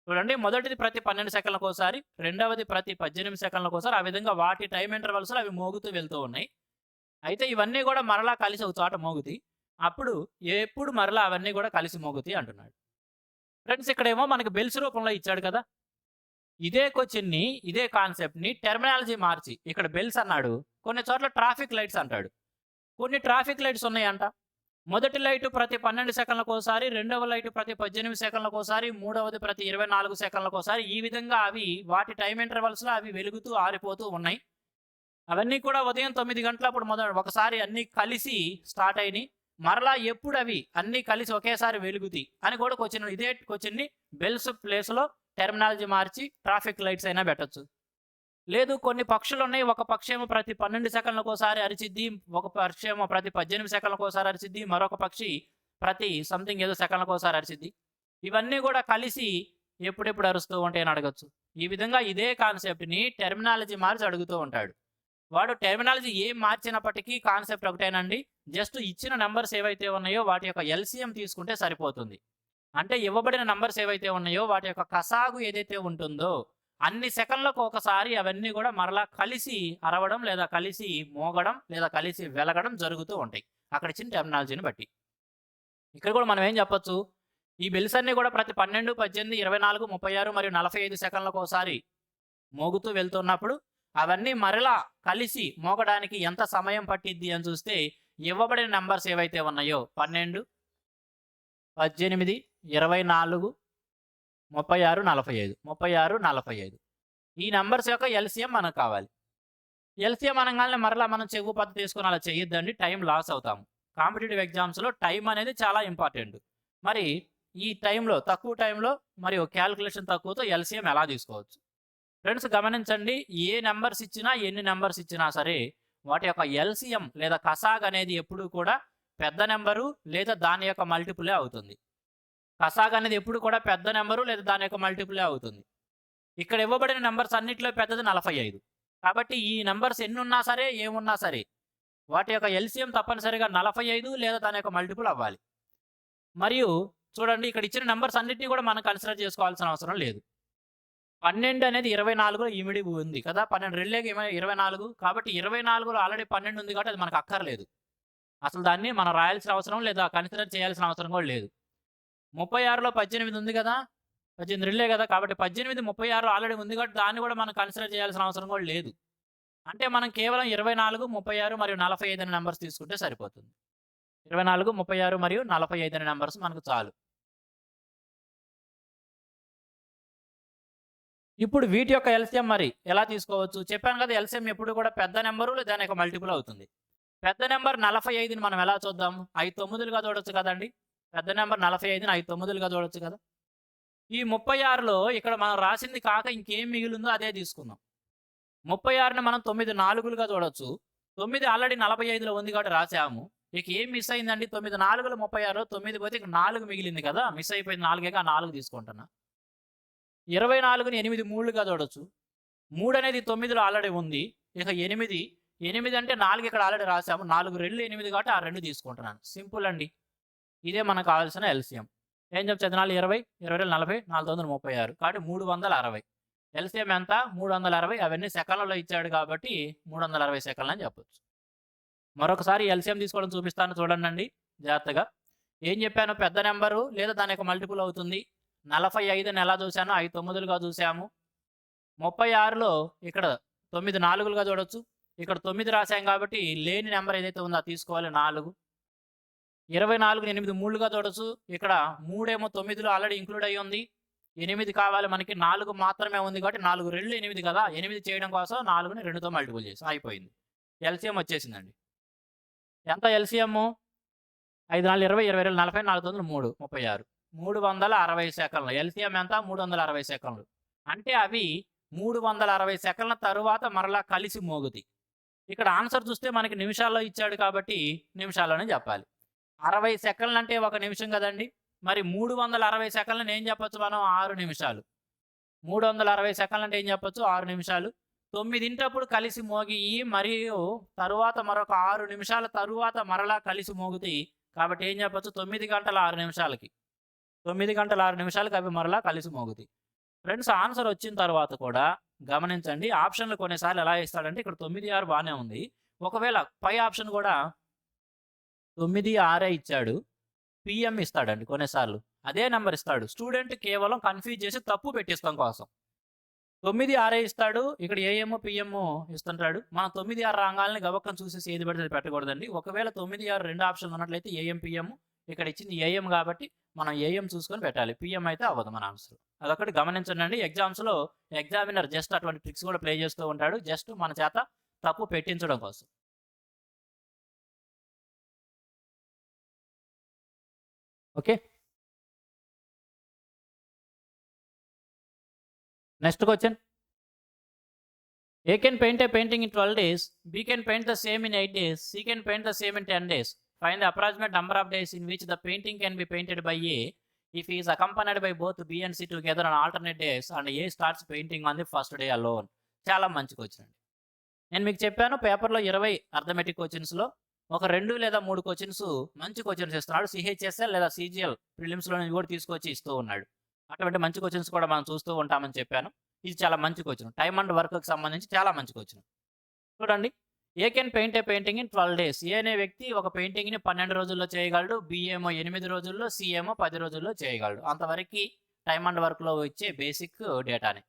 Speaker 1: చూడండి, మొదటిది ప్రతి 12 సెకన్లకోసారి, రెండవది ప్రతి 18 సెకన్లకోసారి, ఆ విధంగా వాటి టైమ్ ఇంటర్వల్స్‌లో అవి మోగుతూ వెళ్తూ ఉన్నాయి. అయితే ఇవన్నీ గూడా మరలా కలిసి ఒక చోట మోగుతాయి. అప్పుడు ఎప్పుడు మరలా అవన్నీ గూడా కలిసి మోగుతాయి అంటున్నాడు. ఫ్రెండ్స్, ఇక్కడేమో మనకి బెల్స్ రూపంలో ఇచ్చాడు కదా! ఇదే క్వెషన్‌ని, ఇదే కాన్సెప్ట్‌ని టెర్మినాలజీ మార్చి ఇక్కడ బెల్స్ అన్నాడు. కొన్ని చోట్ల ట్రాఫిక్ లైట్స్ అంటాడు. కొన్ని ట్రాఫిక్ లైట్స్ ఉన్నాయంట. మొదటి లైటు ప్రతి 12 సెకన్లకోసారి, రెండవ లైటు ప్రతి 18 సెకన్లకోసారి, మూడవది ప్రతి 24 సెకన్లకోసారి, ఈ విధంగా అవి వాటి టైమ్ ఇంటర్వల్స్‌లో అవి వెలుగుతూ, ఆరిపోతూ ఉన్నాయి. అవన్నీ కూడా ఉదయం 9 గంటలప్పుడు ఒకసారి అన్నీ కలిసి స్టార్ట్ అయినియి. మరలా ఎప్పుడు అవి అన్నీ కలిసి ఒకేసారి వెలుగుతాయి అని కూడా ఇదే క్వెషన్‌ని బెల్స్ ప్లేస్‌లో టెర్మినాలజీ మార్చి ట్రాఫిక్ లైట్స్ అయినా పెట్టొచ్చు. లేదు, కొన్ని పక్షులున్నాయి. ఒక పక్షేమో ప్రతి 12 సెకన్లకోసారి అరిచిద్ది. ఒక పక్షేమో ప్రతి 18 సెకన్లకోసారి అరిచిద్ది. మరొక పక్షి ప్రతి సంథింగ్ ఏదో సెకన్లకోసారి అరిచిద్ది. ఇవన్నీ కూడా కలిసి ఎప్పుడెప్పుడు అరుస్తూ ఉంటాయని అడగొచ్చు. ఈ విధంగా ఇదే కాన్సెప్ట్‌ని టెర్మినాలజీ మార్చి అడుగుతూ ఉంటాడు. వాడు టెర్మినాలజీ ఏం మార్చినప్పటికీ కాన్సెప్ట్ ఒకటేనండి. జస్ట్ ఇచ్చిన నంబర్స్ ఏవైతే ఉన్నాయో వాటి యొక్క ఎల్‌సీఎం తీసుకుంటే సరిపోతుంది. అంటే ఇవ్వబడిన నంబర్స్ ఏవైతే ఉన్నాయో వాటి యొక్క కసాగు ఏదైతే ఉంటుందో అన్ని సెకన్లకు ఒకసారి అవన్నీ కూడా మరలా కలిసి అరవడం, లేదా కలిసి మోగడం, లేదా కలిసి వెలగడం జరుగుతూ ఉంటాయి. అక్కడ ఇచ్చిన టెర్మినాలజీని బట్టి. ఇక్కడ కూడా మనం ఏం చెప్పొచ్చు? ఈ బెల్స్ అన్నీ కూడా ప్రతి 12, 18, 24, 36 మరియు 45 సెకన్లకోసారి మోగుతూ వెళ్తున్నప్పుడు అవన్నీ మరలా కలిసి మోగడానికి ఎంత సమయం పట్టిద్ది అని చూస్తే ఇవ్వబడిన నంబర్స్ ఏవైతే ఉన్నాయో 12, 18, 24, 36, 45, 36, 45 ఈ నంబర్స్ యొక్క ఎల్‌సీఎం మనకు కావాలి. ఎల్‌సీఎం అనంగానే మరలా మనం చెవు పద్ధతి తీసుకొని అలా చేయొద్దండి. టైం లాస్ అవుతాము. కాంపిటీటివ్ ఎగ్జామ్స్‌లో టైం అనేది చాలా ఇంపార్టెంట్. మరి ఈ టైంలో, తక్కువ టైంలో మరియు క్యాలిక్యులేషన్ తక్కువతో ఎల్‌సీఎం ఎలా తీసుకోవచ్చు? ఫ్రెండ్స్, గమనించండి, ఏ నంబర్స్ ఇచ్చినా, ఎన్ని నంబర్స్ ఇచ్చినా సరే వాటి యొక్క ఎల్‌సీఎం లేదా కసాగ్ అనేది ఎప్పుడూ కూడా పెద్ద నంబరు లేదా దాని యొక్క మల్టిపులే అవుతుంది. కసాగ్ అనేది ఎప్పుడు కూడా పెద్ద నంబరు లేదా దాని యొక్క మల్టిపులే అవుతుంది. ఇక్కడ ఇవ్వబడిన నంబర్స్ అన్నిట్లో పెద్దది 45. కాబట్టి ఈ నంబర్స్ ఎన్నున్నా సరే, ఏమున్నా సరే వాటి యొక్క ఎల్‌సీఎం తప్పనిసరిగా 45 లేదా దాని యొక్క మల్టిపుల్ అవ్వాలి. మరియు చూడండి, ఇక్కడ ఇచ్చిన నంబర్స్ అన్నిటిని కూడా మనం కన్సిడర్ చేసుకోవాల్సిన అవసరం లేదు. 12 అనేది 24లో ఇమిడి ఉంది కదా! 12 2 24. కాబట్టి 24లో ఆల్రెడీ 12 ఉంది కాబట్టి అది మనకు అక్కర్లేదు. అసలు దాన్ని మనం రాయాల్సిన అవసరం లేదా కన్సిడర్ చేయాల్సిన అవసరం కూడా లేదు. 36లో 18 ఉంది కదా! 18 2 కదా! కాబట్టి 18, 36 ఆల్రెడీ ఉంది కాబట్టి దాన్ని కూడా మనం కన్సిడర్ చేయాల్సిన అవసరం కూడా లేదు. అంటే మనం కేవలం 24, 36 మరియు 45 అనే నంబర్స్ తీసుకుంటే సరిపోతుంది. 24, 36 మరియు 45 అనే నంబర్స్ మనకు చాలు. ఇప్పుడు వీటి యొక్క ఎల్‌సీఎం మరి ఎలా తీసుకోవచ్చు? చెప్పాను కదా! ఎల్‌సీఎం ఎప్పుడు కూడా పెద్ద నంబరు లేదా దాని యొక్క మల్టిపుల్ అవుతుంది. పెద్ద నంబర్ 45ని మనం ఎలా చూద్దాం? 5 9లుగా చూడొచ్చు కదండీ! పెద్ద నంబర్ 45ని 5 9లుగా చూడొచ్చు కదా! ఈ 36లో ఇక్కడ మనం రాసింది కాక ఇంకేం మిగిలిందో అదే తీసుకుందాం. 36ని మనం 9 4లుగా చూడొచ్చు. 9 ఆల్రెడీ 45లో ఉంది కాబట్టి రాసాము. ఇక ఏం మిస్ అయిందండి? 9 4లు 36, 9 పోతే ఇక 4 మిగిలింది కదా! మిస్ అయిపోయింది 4 ఆ 4 తీసుకుంటున్నా. 24ని 8 3లుగా చూడొచ్చు. 3 అనేది 9లో ఆల్రెడీ ఉంది. ఇక 8, 8 అంటే 4 ఇక్కడ ఆల్రెడీ రాసాము. 4 2 8 కాబట్టి ఆ 2 తీసుకుంటున్నాను. సింపుల్ అండి. ఇదే మనకు కావాల్సిన ఎల్‌సీఎం. ఏం చెప్పొచ్చు? 4 20, 20 40, 4 36 కాబట్టి 360. ఎల్‌సీఎం ఎంత? 360. అవన్నీ సెకన్లలో ఇచ్చాడు కాబట్టి 360 సెకన్లు అని చెప్పొచ్చు. మరొకసారి ఎల్‌సీఎం తీసుకోవడం చూపిస్తాను చూడండండి జాగ్రత్తగా. ఏం చెప్పాను? పెద్ద నంబరు లేదా దాని యొక్క మల్టిపుల్ అవుతుంది. 45ని ఎలా చూసానో 5 9లుగా చూసాము. 36లో ఇక్కడ 9 4లుగా చూడొచ్చు. ఇక్కడ 9 రాసాం కాబట్టి లేని నంబర్ ఏదైతే ఉందో అది తీసుకోవాలి 4. 24ని 8 3లుగా చూడొచ్చు. ఇక్కడ 3 ఏమో 9లో ఆల్రెడీ ఇంక్లూడ్ అయ్యి ఉంది. 8 కావాలి మనకి. 4 మాత్రమే ఉంది కాబట్టి 4 2 8 కదా! 8 చేయడం కోసం 4ని 2తో మల్టిపుల్ చేసాం. అయిపోయింది. ఎల్‌సీఎం వచ్చేసిందండి. ఎంత ఎల్‌సీఎం? 5 4 20, 20 40, 4 9 3 36. 360 సెకన్లు. ఎల్‌సీఎం ఎంత? 360 సెకన్లు. అంటే అవి 360 సెకన్ల తరువాత మరలా కలిసి మోగుతాయి. ఇక్కడ ఆన్సర్ చూస్తే మనకి నిమిషాల్లో ఇచ్చాడు కాబట్టి నిమిషాల్లోనే చెప్పాలి. 60 సెకన్లు అంటే 1 నిమిషం కదండీ! మరి 360 సెకన్లని ఏం చెప్పొచ్చు మనం? 6 నిమిషాలు. 360 సెకన్లు అంటే ఏం చెప్పొచ్చు? 6 నిమిషాలు. 9 కలిసి మోగియి మరియు తరువాత మరొక 6 నిమిషాల తరువాత మరలా కలిసి మోగుతాయి. కాబట్టి ఏం చెప్పొచ్చు? 9 గంటల 6 నిమిషాలకి. 9 గంటల 6 నిమిషాలకి అవి మరలా కలిసి మోగుతాయి. ఫ్రెండ్స్ ఆన్సర్ వచ్చిన తర్వాత కూడా గమనించండి. ఆప్షన్లు కొన్నిసార్లు ఎలా ఇస్తాడంటే ఇక్కడ 9, 6 బానే ఉంది. ఒకవేళ పై ఆప్షన్ కూడా 9, 6 ఇచ్చాడు. పీఎం ఇస్తాడండి కొన్నిసార్లు. అదే నంబర్ ఇస్తాడు. స్టూడెంట్ కేవలం కన్‌ఫ్యూజ్ చేసి తప్పు పెట్టిస్తాం కోసం. 9, 6 ఇస్తాడు. ఇక్కడ ఏఎం, పీఎం ఇస్తుంటాడు. మనం 9, 6 రాంగాల్నే గబక్కన చూసేసి ఏది పడితే అది పెట్టకూడదండి. ఒకవేళ 9, 6 2 ఆప్షన్లు ఉన్నట్లయితే ఏఎం, పీఎం. ఇక్కడ ఇచ్చింది ఏఎం కాబట్టి మనం ఏఎం చూసుకొని పెట్టాలి. పీఎం అయితే అవ్వదు మన ఆన్సర్. అదొకటి గమనించండి. ఎగ్జామ్స్‌లో ఎగ్జామినర్ జస్ట్ అటువంటి ట్రిక్స్ కూడా ప్లే చేస్తూ ఉంటాడు. జస్ట్ మన చేత తప్పు పెట్టించడం కోసం. Okay. Next question. A can paint a painting in 12 days. B can paint the same in 8 days. C can paint the same in 10 days. Find the approximate number of days in which the painting can be painted by A if he is accompanied by both B and C together on alternate days and A starts painting on the first day alone. చాలా మంచి question అండి. నేను మీకు చెప్పాను పేపర్లో 20 arithmetic క్వశ్చన్స్‌లో ఒక 2 లేదా 3 questions మంచి క్వశ్చన్స్ ఇస్తున్నాడు. సిహెచ్ఎస్ఎల్ లేదా సీజీఎల్ ప్రిలిమ్స్‌లో నుంచి కూడా తీసుకొచ్చి ఇస్తూ ఉన్నాడు. అటువంటి మంచి క్వశ్చన్స్ కూడా మనం చూస్తూ ఉంటామని చెప్పాను. ఇది చాలా మంచి క్వశ్చన్. టైమ్ అండ్ వర్క్‌కి సంబంధించి చాలా మంచి క్వశ్చన్. చూడండి. A can paint a painting in 12 days. A అనే వ్యక్తి ఒక పెయింటింగ్‌ని 12 రోజుల్లో చేయగలడు. బి ఏమో 8 రోజుల్లో, సి ఏమో 10 రోజుల్లో చేయగలడు. అంతవరకు టైమ్ అండ్ వర్క్‌లో ఇచ్చే బేసిక్ డేటాని.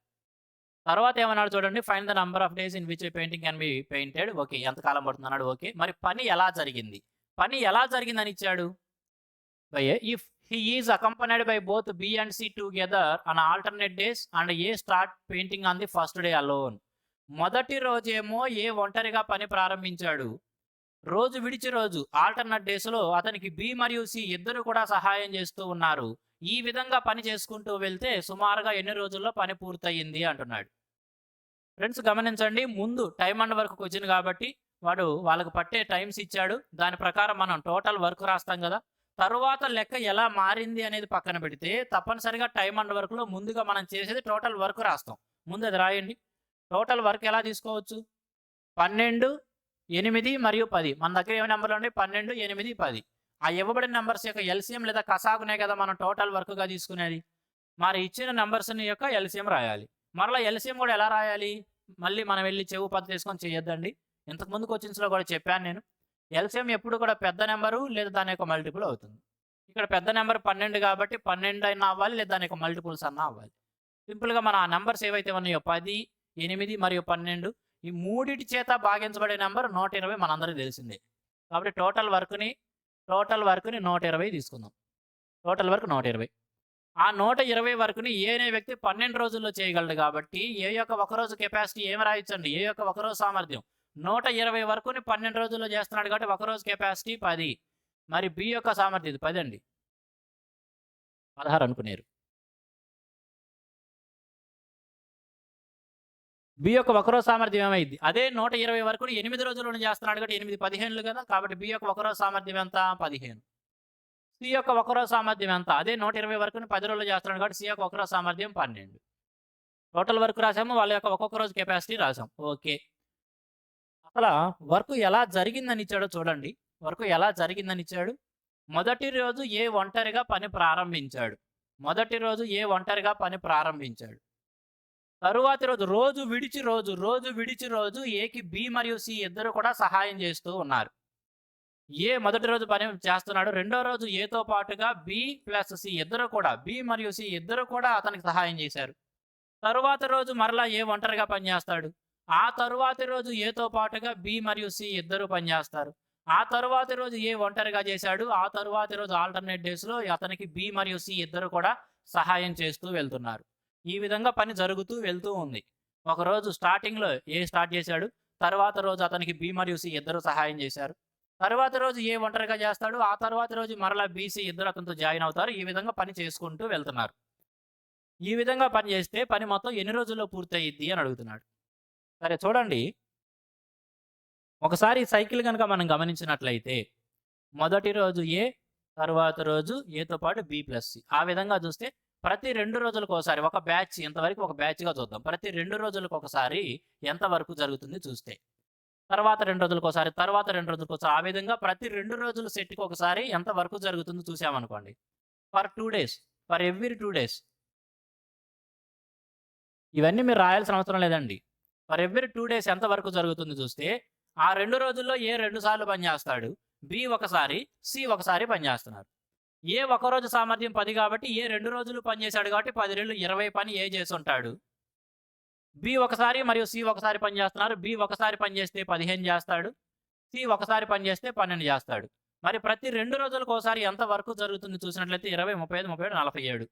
Speaker 1: తర్వాత ఏమన్నాడు చూడండి. Find the number of days in which A painting can be painted. Okay. ఎంతకాలం పడుతుంది అన్నాడు. ఓకే. మరి పని ఎలా జరిగింది? పని ఎలా జరిగిందని ఇచ్చాడు. If he is accompanied by both B and C together on alternate days and A start painting on the first day alone. మొదటి రోజేమో ఏ ఒంటరిగా పని ప్రారంభించాడు. రోజు విడిచి రోజు ఆల్టర్నేట్ డేస్లో అతనికి బి మరియు సి ఇద్దరు కూడా సహాయం చేస్తూ ఉన్నారు. ఈ విధంగా పని చేసుకుంటూ వెళ్తే సుమారుగా ఎన్ని రోజుల్లో పని పూర్తయింది అంటున్నాడు. ఫ్రెండ్స్ గమనించండి. ముందు టైమ్ అండ్ వర్క్ వచ్చింది కాబట్టి వాళ్ళకు పట్టే టైమ్స్ ఇచ్చాడు. దాని ప్రకారం మనం టోటల్ వర్క్ రాస్తాం కదా. తరువాత లెక్క ఎలా మారింది అనేది పక్కన పెడితే తప్పనిసరిగా టైమ్ అండ్ వర్క్లో ముందుగా మనం చేసేది టోటల్ వర్క్ రాస్తాం. ముందు అది రాయండి. టోటల్ వర్క్ ఎలా తీసుకోవచ్చు? 12, 8 మరియు 10. మన దగ్గర ఏమి నెంబర్లు ఉన్నాయి? 12, 8, 10. ఆ ఇవ్వబడిన నెంబర్స్ యొక్క ఎల్సిఎం లేదా కసాగునే కదా మనం టోటల్ వర్క్గా తీసుకునేది. మరి ఇచ్చిన నెంబర్స్ని యొక్క ఎల్సిఎం రాయాలి. మరలా ఎల్సిఎం కూడా ఎలా రాయాలి? మళ్ళీ మనం వెళ్ళి చెవు పద్ధతి తీసుకొని చేయొద్దండి. ఇంతకుముందు క్వశ్చన్స్లో కూడా చెప్పాను నేను. ఎల్సిఎం ఎప్పుడు కూడా పెద్ద నెంబరు లేదా దాని యొక్క మల్టిపుల్ అవుతుంది. ఇక్కడ పెద్ద నెంబర్ 12 కాబట్టి 12 అయినా అవ్వాలి లేదా దాని యొక్క మల్టిపుల్స్ అన్నా అవ్వాలి. సింపుల్గా మన ఆ నెంబర్స్ ఏవైతే ఉన్నాయో 10, 8 మరియు 12 ఈ మూడిటి చేత భాగించబడే నెంబర్ 120 మనందరికీ తెలిసిందే. కాబట్టి టోటల్ వర్క్ని 120 తీసుకుందాం. Total work 120. ఆ 120 వర్క్ని ఏ అనే వ్యక్తి 12 రోజుల్లో చేయగలడు కాబట్టి ఏ యొక్క ఒకరోజు కెపాసిటీ ఏమి రాయొచ్చండి? ఏ యొక్క ఒకరోజు సామర్థ్యం 120 వరకుని 12 రోజుల్లో చేస్తున్నాడు కాబట్టి ఒకరోజు కెపాసిటీ 10. మరి బి యొక్క సామర్థ్యం 10 అండి. 16 అనుకునేరు. బి యొక్క ఒకరోజు సామర్థ్యం ఏమైంది? అదే 120 వరకుని 8 రోజుల్లోనే చేస్తున్నాడు కాబట్టి 8, 15 కదా. కాబట్టి బి యొక్క ఒకరోజు సామర్థ్యం ఎంత? 15. సి యొక్క ఒకరోజు సామర్థ్యం ఎంత? అదే 120 వరకుని 10 రోజుల్లో చేస్తున్నాడు కాబట్టి సి యొక్క ఒకరోజు సామర్థ్యం 12. టోటల్ వర్క్ రాసాము. వాళ్ళ యొక్క ఒక్కొక్క రోజు కెపాసిటీ రాసాం. ఓకే. అసలు వర్క్ ఎలా జరిగిందని ఇచ్చాడో చూడండి. వర్క్ ఎలా జరిగిందని ఇచ్చాడు. మొదటి రోజు ఏ ఒంటరిగా పని ప్రారంభించాడు. తరువాతి రోజు విడిచి రోజు ఏకి బి మరియు సి ఇద్దరు కూడా సహాయం చేస్తూ ఉన్నారు. ఏ మొదటి రోజు పని చేస్తున్నాడు. రెండో రోజు ఏతో పాటుగా బి ప్లస్ సి ఇద్దరు కూడా బి మరియు సి ఇద్దరు కూడా అతనికి సహాయం చేశారు. తరువాత రోజు మరలా ఏ ఒంటరిగా పనిచేస్తాడు. ఆ తరువాతి రోజు ఏతో పాటుగా బి మరియు సి ఇద్దరు పనిచేస్తారు. ఆ తరువాతి రోజు ఏ ఒంటరిగా చేశాడు. ఆ తరువాతి రోజు ఆల్టర్నేట్ డేస్లో అతనికి బి మరియు సి ఇద్దరు కూడా సహాయం చేస్తూ వెళ్తున్నారు. ఈ విధంగా పని జరుగుతూ వెళ్తూ ఉంది. ఒకరోజు స్టార్టింగ్లో ఏ స్టార్ట్ చేశాడు. తర్వాత రోజు అతనికి బి మరియు సి ఇద్దరు సహాయం చేశారు. తర్వాత రోజు ఏ ఒంటరిగా చేస్తాడు. ఆ తర్వాత రోజు మరలా బీసీ ఇద్దరు అతనితో జాయిన్ అవుతారు. ఈ విధంగా పని చేసుకుంటూ వెళ్తున్నారు. ఈ విధంగా పని చేస్తే పని మొత్తం ఎన్ని రోజుల్లో పూర్తయిద్ది అని అడుగుతున్నాడు. సరే చూడండి. ఒకసారి ఈ సైకిల్ గనుక మనం గమనించినట్లయితే మొదటి రోజు ఏ, తరువాత రోజు ఏతో పాటు బి ప్లస్ సి. ఆ విధంగా చూస్తే ప్రతి 2 రోజులకోసారి ఒక బ్యాచ్ ఇంతవరకు ఒక బ్యాచ్‌గా చూద్దాం. ప్రతి 2 రోజులకొకసారి ఎంత వరకు జరుగుతుంది చూస్తే. తర్వాత 2 రోజులకోసారి, తర్వాత 2 రోజులకోసారి ఆ విధంగా ప్రతి 2 రోజుల సెట్‌కి ఒకసారి ఎంత వరకు జరుగుతుందో చూసామనుకోండి. For 2 days, for every 2 days. ఇవన్నీ మీరు రాయాల్సిన అవసరం లేదండి. ఫర్ ఎవ్రీ 2 డేస్ ఎంత వరకు జరుగుతుంది చూస్తే, ఆ 2 రోజుల్లో ఏ 2 సార్లు పనిచేస్తాడు, బి ఒకసారి, సి ఒకసారి పనిచేస్తున్నారు. ఏ ఒక రోజు సామర్థ్యం 10 కాబట్టి ఏ 2 రోజులు పనిచేశాడు కాబట్టి 10 రెళ్ళు 20 పని ఏ చేసుంటాడు. బి ఒకసారి మరియు సి ఒకసారి పనిచేస్తున్నారు. బి ఒకసారి పనిచేస్తే 15 చేస్తాడు. సి ఒకసారి పనిచేస్తే 12 చేస్తాడు. మరి ప్రతి 2 రోజులకోసారి ఎంత వర్క్ జరుగుతుంది చూసినట్లయితే 20, 35, 37, 47.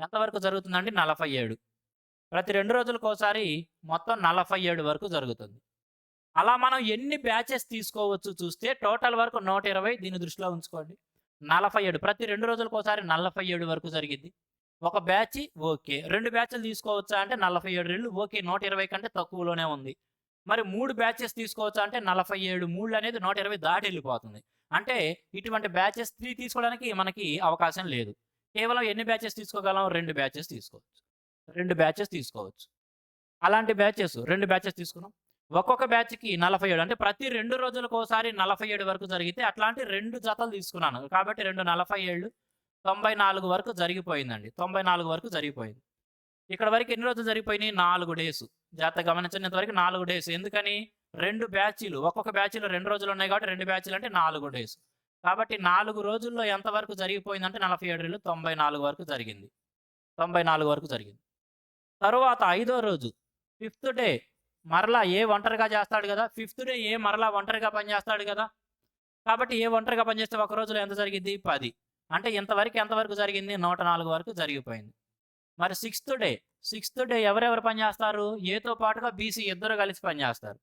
Speaker 1: ఎంత వరకు జరుగుతుందండి? 47. ప్రతి 2 రోజులకోసారి మొత్తం 47 వరకు జరుగుతుంది. అలా మనం ఎన్ని బ్యాచెస్ తీసుకోవచ్చు చూస్తే టోటల్ వరకు 120 దీన్ని దృష్టిలో ఉంచుకోండి. 47 ప్రతి 2 రోజులకోసారి 47 వరకు జరిగిద్ది. ఒక బ్యాచ్ ఓకే. 2 బ్యాచ్‌లు తీసుకోవచ్చా అంటే 47 రెళ్ళు ఓకే. 120 కంటే తక్కువలోనే ఉంది. మరి 3 బ్యాచెస్ తీసుకోవచ్చా అంటే 47 3 అనేది 120 దాటి ఎళ్ళిపోతుంది. అంటే ఇటువంటి బ్యాచెస్ 3 తీసుకోవడానికి మనకి అవకాశం లేదు. కేవలం ఎన్ని బ్యాచెస్ తీసుకోగలం? 2 బ్యాచెస్ తీసుకోవచ్చు. 2 బ్యాచెస్ తీసుకోవచ్చు. అలాంటి బ్యాచెస్ 2 బ్యాచెస్ తీసుకున్నాం. ఒక్కొక్క బ్యాచ్‌కి 47 అంటే ప్రతి 2 రోజులకోసారి 47 వరకు జరిగితే అట్లాంటి 2 జతలు తీసుకున్నాను. కాబట్టి 2 47 94 వరకు జరిగిపోయిందండి. 94 వరకు జరిగిపోయింది. ఇక్కడ వరకు ఎన్ని రోజులు జరిగిపోయినాయి? 4 డేస్. జాగ్రత్తగా గమనించండి. ఇంతవరకు 4 డేస్. ఎందుకని? 2 బ్యాచీలు. ఒక్కొక్క బ్యాచ్‌లో 2 రోజులు ఉన్నాయి కాబట్టి 2 బ్యాచ్‌లు అంటే 4 డేస్. కాబట్టి 4 రోజుల్లో ఎంత వరకు జరిగిపోయిందంటే 47 రెళ్ళు 94 వరకు జరిగింది. 94 వరకు జరిగింది. తరువాత ఐదో రోజు ఫిఫ్త్ డే మరలా ఏ ఒంటరిగా చేస్తాడు గదా! ఫిఫ్త్ డే ఏ మరలా ఒంటరిగా పనిచేస్తాడు గదా! కాబట్టి ఏ ఒంటరిగా పనిచేస్తే ఒక రోజులో ఎంత జరిగిద్ది? 10. అంటే ఇంతవరకు ఎంతవరకు జరిగింది? 104 వరకు జరిగిపోయింది. మరి సిక్స్త్ డే ఎవరెవరు పనిచేస్తారు? ఏతో పాటుగా బీసీ ఇద్దరు కలిసి పనిచేస్తారు.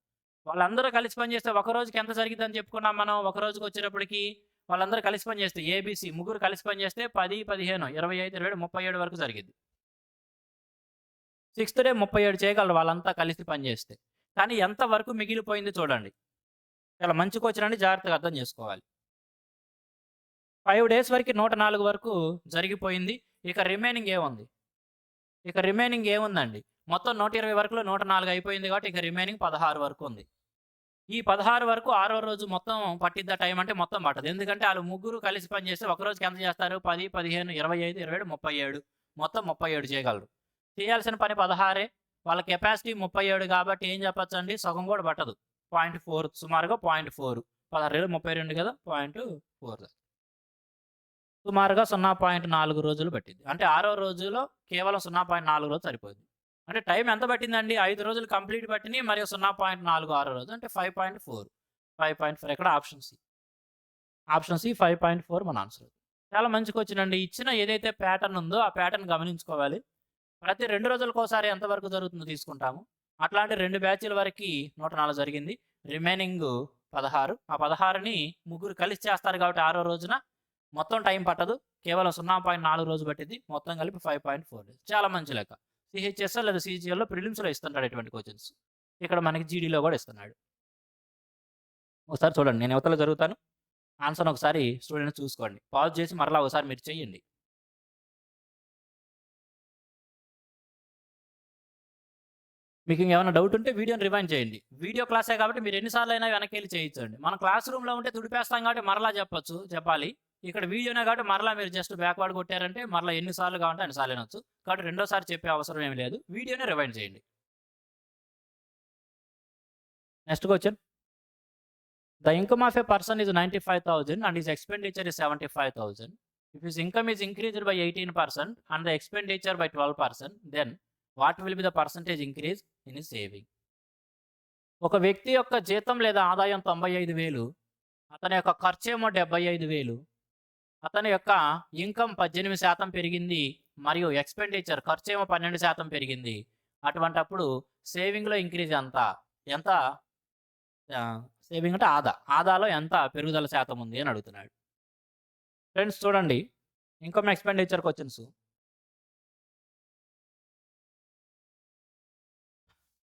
Speaker 1: వాళ్ళందరూ కలిసి పనిచేస్తే ఒక రోజుకి ఎంత జరిగిద్దని చెప్పుకున్నాం మనం. ఒక రోజుకొచ్చేటప్పటికి వాళ్ళందరూ కలిసి పనిచేస్తే ఏబీసీ ముగ్గురు కలిసి పనిచేస్తే 10, 15, 25, 27, 37 వరకు జరిగిద్ది. సిక్స్త్ డే 37 చేయగలరు వాళ్ళంతా కలిసి పనిచేస్తే. కానీ ఎంత వరకు మిగిలిపోయింది చూడండి. చాలా మంచి క్వెషన్ అండి. జాగ్రత్తగా అర్థం చేసుకోవాలి. 5 డేస్ వరకి 104 వరకు జరిగిపోయింది. ఇక రిమైనింగ్ ఏముందండి? మొత్తం 120 వరకులో 104 అయిపోయింది కాబట్టి ఇక రిమైనింగ్ 16 వరకు ఉంది. ఈ 16 వరకు ఆరో రోజు మొత్తం పట్టిద్దా టైం అంటే మొత్తం పట్టదు. ఎందుకంటే ఆళ్ళు ముగ్గురు కలిసి పనిచేస్తే ఒక రోజుకి ఎంత చేస్తారు? 10, 15, 25, 27, 37 మొత్తం 37 చేయగలరు. చేయాల్సిన పని 16. వాళ్ళ కెపాసిటీ 37 కాబట్టి ఏం చెప్పొచ్చండి? సగం కూడా పట్టదు. 0.4 సుమారుగా 0.4 16 32 కదా! 0.4 సుమారుగా 0.4 రోజులు పట్టింది. అంటే ఆరో రోజులో కేవలం 0.4 రోజులు సరిపోయింది. అంటే టైం ఎంత పట్టిందండి? 5 రోజులు కంప్లీట్ పట్టినియి మరియు 0.4 ఆరో రోజు అంటే 5.4. 5.4 ఎక్కడ? Option C. ఆప్షన్ సి 5.4 మన ఆన్సర్. చాలా మంచి క్వెషన్ అండి. ఇచ్చిన ఏదైతే ప్యాటర్న్ ఉందో ఆ ప్యాటర్న్ గమనించుకోవాలి. ప్రతి 2 రోజులకోసారి ఎంత వరకు జరుగుతుందో తీసుకుంటాము. అట్లాంటి 2 బ్యాచ్‌ల వరకి 104 జరిగింది. రిమైనింగ్ 16. ఆ 16ని ముగ్గురు కలిసి చేస్తారు కాబట్టి ఆరో రోజున మొత్తం టైం పట్టదు. కేవలం 0.4 రోజు పట్టిద్ది. మొత్తం కలిపి 5.4 డేస్. చాలా మంచి లెక్క. సీహెచ్ఎస్ఎల్ లేదా సీజీఎల్‌లో ప్రిలిమ్స్‌లో ఇస్తుంటాడు ఇటువంటి క్వెషన్స్. ఇక్కడ మనకి జీడీలో కూడా ఇస్తున్నాడు. ఒకసారి చూడండి. నేను ఇవతల జరుగుతాను. ఆన్సర్‌ని ఒకసారి స్టూడెంట్స్ చూసుకోండి. పాజ్ చేసి మరలా ఒకసారి మీరు చేయండి. మీకు ఇంకేమైనా డౌట్ ఉంటే వీడియోని రివైండ్ చేయండి. వీడియో క్లాసే కాబట్టి మీరు ఎన్ని సార్లైనా వెనకెళ్ళి చేయొచ్చండి. మనం క్లాస్ రూమ్‌లో ఉంటే తుడిపేస్తాం కాబట్టి మరలా చెప్పాలి. ఇక్కడ వీడియోనే కాబట్టి మరలా మీరు జస్ట్ బ్యాక్‌వర్డ్ కొట్టారంటే మరలా ఎన్ని సార్లు కావాలంటే అన్ని సార్లు వినొచ్చు. కాబట్టి రెండోసారి చెప్పే అవసరం ఏమి లేదు. వీడియోనే రివైండ్ చేయండి. Next question. The income of a person is 95,000 and his expenditure is 75,000. If his income is increased by 18% and the expenditure by 12%, then what will be the percentage increase in his saving? ఒక వ్యక్తి యొక్క జీతం లేదా ఆదాయం 95,000, అతని యొక్క ఖర్చేమో 75,000, అతని యొక్క ఇన్‌కమ్ 18% పెరిగింది మరియు ఎక్స్‌పెండిచర్ ఖర్చేమో 12% పెరిగింది. అటువంటప్పుడు సేవింగ్‌లో ఇంక్రీజ్ ఎంత సేవింగ్ అంటే ఆదాలో ఎంత పెరుగుదల శాతం ఉంది అని అడుగుతున్నాడు. ఫ్రెండ్స్ చూడండి. Income expenditure questions.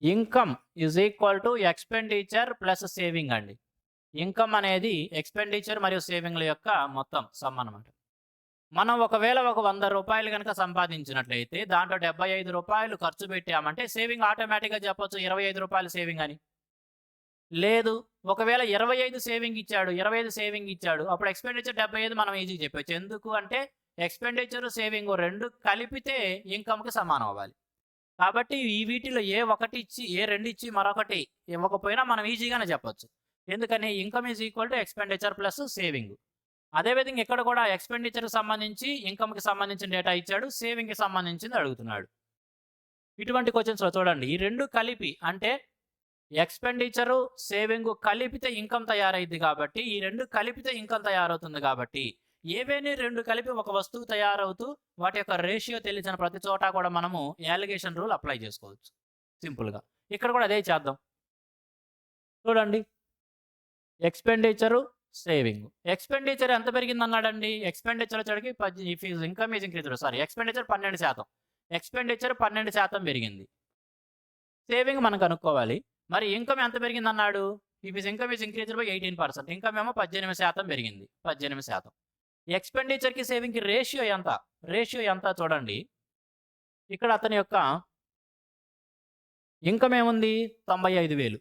Speaker 1: Income is equal to expenditure plus saving అండి. ఇన్కమ్ అనేది ఎక్స్పెండిచర్ మరియు సేవింగ్ల యొక్క మొత్తం సమ్ అనమాట. మనం ఒకవేళ ఒక రూ. 100 గనక సంపాదించినట్లయితే దాంట్లో రూ. 75 ఖర్చు పెట్టామంటే సేవింగ్ ఆటోమేటిక్‌గా చెప్పొచ్చు రూ. 25 సేవింగ్ అని. లేదు, ఒకవేళ 25 సేవింగ్ ఇచ్చాడు, 25 సేవింగ్ ఇచ్చాడు. అప్పుడు ఎక్స్‌పెండిచర్ 75 మనం ఈజీగా చెప్పొచ్చు. ఎందుకు అంటే ఎక్స్‌పెండిచర్, సేవింగ్ 2 కలిపితే ఇన్కమ్‌కి సమానం అవ్వాలి. కాబట్టి ఈ వీటిలో ఏ ఒకటి ఇచ్చి, ఏ 2 ఇచ్చి మరొకటి ఇవ్వకపోయినా మనం ఈజీగానే చెప్పొచ్చు. ఎందుకని income is equal to expenditure plus saving. అదేవిధంగా ఇక్కడ కూడా ఎక్స్‌పెండిచర్‌కి సంబంధించి, ఇన్కమ్‌కి సంబంధించిన డేటా ఇచ్చాడు, సేవింగ్‌కి సంబంధించింది అడుగుతున్నాడు. ఇటువంటి క్వెషన్స్‌లో చూడండి ఈ 2 కలిపి అంటే ఎక్స్‌పెండిచరు, సేవింగు కలిపితే ఇన్కమ్ తయారైద్ది కాబట్టి, ఈ 2 కలిపితే ఇన్కమ్ తయారవుతుంది కాబట్టి, ఏవేని 2 కలిపి ఒక వస్తువు తయారవుతూ వాటి యొక్క రేషియో తెలిసిన ప్రతి చోట కూడా మనము యాలిగేషన్ రూల్ అప్లై చేసుకోవచ్చు సింపుల్‌గా. ఇక్కడ కూడా అదే చేద్దాం. చూడండి ఎక్స్‌పెండిచరు, సేవింగు. ఎక్స్‌పెండిచర్ ఎంత పెరిగిందన్నాడండి? ఎక్స్‌పెండిచర్ వచ్చేటికి if his income is increased expenditure 12%. Expenditure 12% పెరిగింది. సేవింగ్ మనం కనుక్కోవాలి. మరి ఇన్కమ్ ఎంత పెరిగిందన్నాడు? If his income is increased by 18%. Income ఏమో 18% పెరిగింది. 18%. ఎక్స్‌పెండిచర్‌కి, సేవింగ్‌కి రేషియో ఎంత? రేషియో ఎంత చూడండి. ఇక్కడ అతని యొక్క ఇన్కమ్ ఏముంది? 95,000.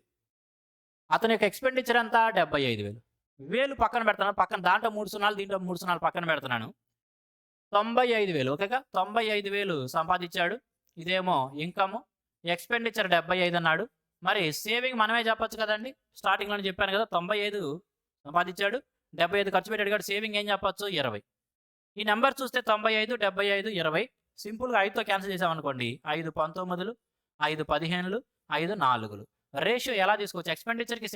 Speaker 1: అతని యొక్క ఎక్స్‌పెండిచర్ ఎంత? 75,000. వేలు పక్కన పెడుతున్నాను. పక్కన దాంట్లో 3 సున్నాలు, దీంట్లో 3 సున్నాలు పక్కన పెడుతున్నాను. 95,000 ఓకేగా. 95,000 సంపాదించాడు. ఇదేమో ఇన్కమ్. ఎక్స్‌పెండిచర్ 75 అన్నాడు. మరి సేవింగ్ మనమే చెప్పొచ్చు కదండీ. స్టార్టింగ్‌లోనే చెప్పాను కదా! 95 సంపాదించాడు. 75 ఖర్చు పెట్టాడు కాబట్టి సేవింగ్ ఏం చెప్పొచ్చు? 20. ఈ నంబర్ చూస్తే 95, 75, 20 సింపుల్‌గా 5తో క్యాన్సిల్ చేసామనుకోండి. 5 19లు, 5 15లు, 5 4లు. రేషియో ఎలా తీసుకోవచ్చు? ఎక్స్‌పెండిచర్‌కి,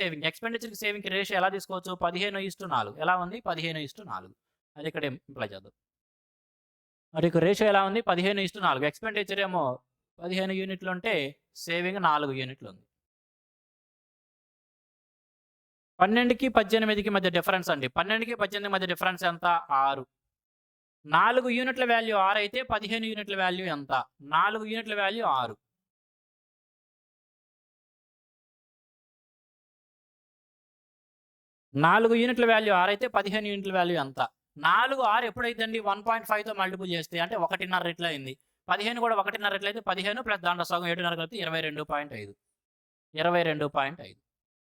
Speaker 1: సేవింగ్‌కి రేషియో ఎలా తీసుకోవచ్చు? 15:4 ఎలా ఉంది? 15:4. అది ఇక్కడ ఇంప్లై చేద్దాం. మరి ఇక రేషియో ఎలా ఉంది? 15:4. ఎక్స్‌పెండిచర్ ఏమో 15 యూనిట్లు ఉంటే సేవింగ్ 4 యూనిట్లు ఉంది. 12కి 18కి మధ్య డిఫరెన్స్ అండి. 12కి 18కి మధ్య డిఫరెన్స్ ఎంత? 6. 4 యూనిట్ల వాల్యూ 6 అయితే 15 యూనిట్ల వాల్యూ ఎంత? 4 యూనిట్ల వాల్యూ 6. 4 యూనిట్ల వాల్యూ 6 అయితే 15 యూనిట్ల వాల్యూ ఎంత? 4, 6 ఎప్పుడైందండి? 1.5తో మల్టిపుల్ చేస్తే అంటే 1.5 రెట్లు అయింది. 15 కూడా 1.5 రెట్లయితే 15 ప్లస్ దాంట్లో సగం 7.5 కలిపితే 22.5. 22.5.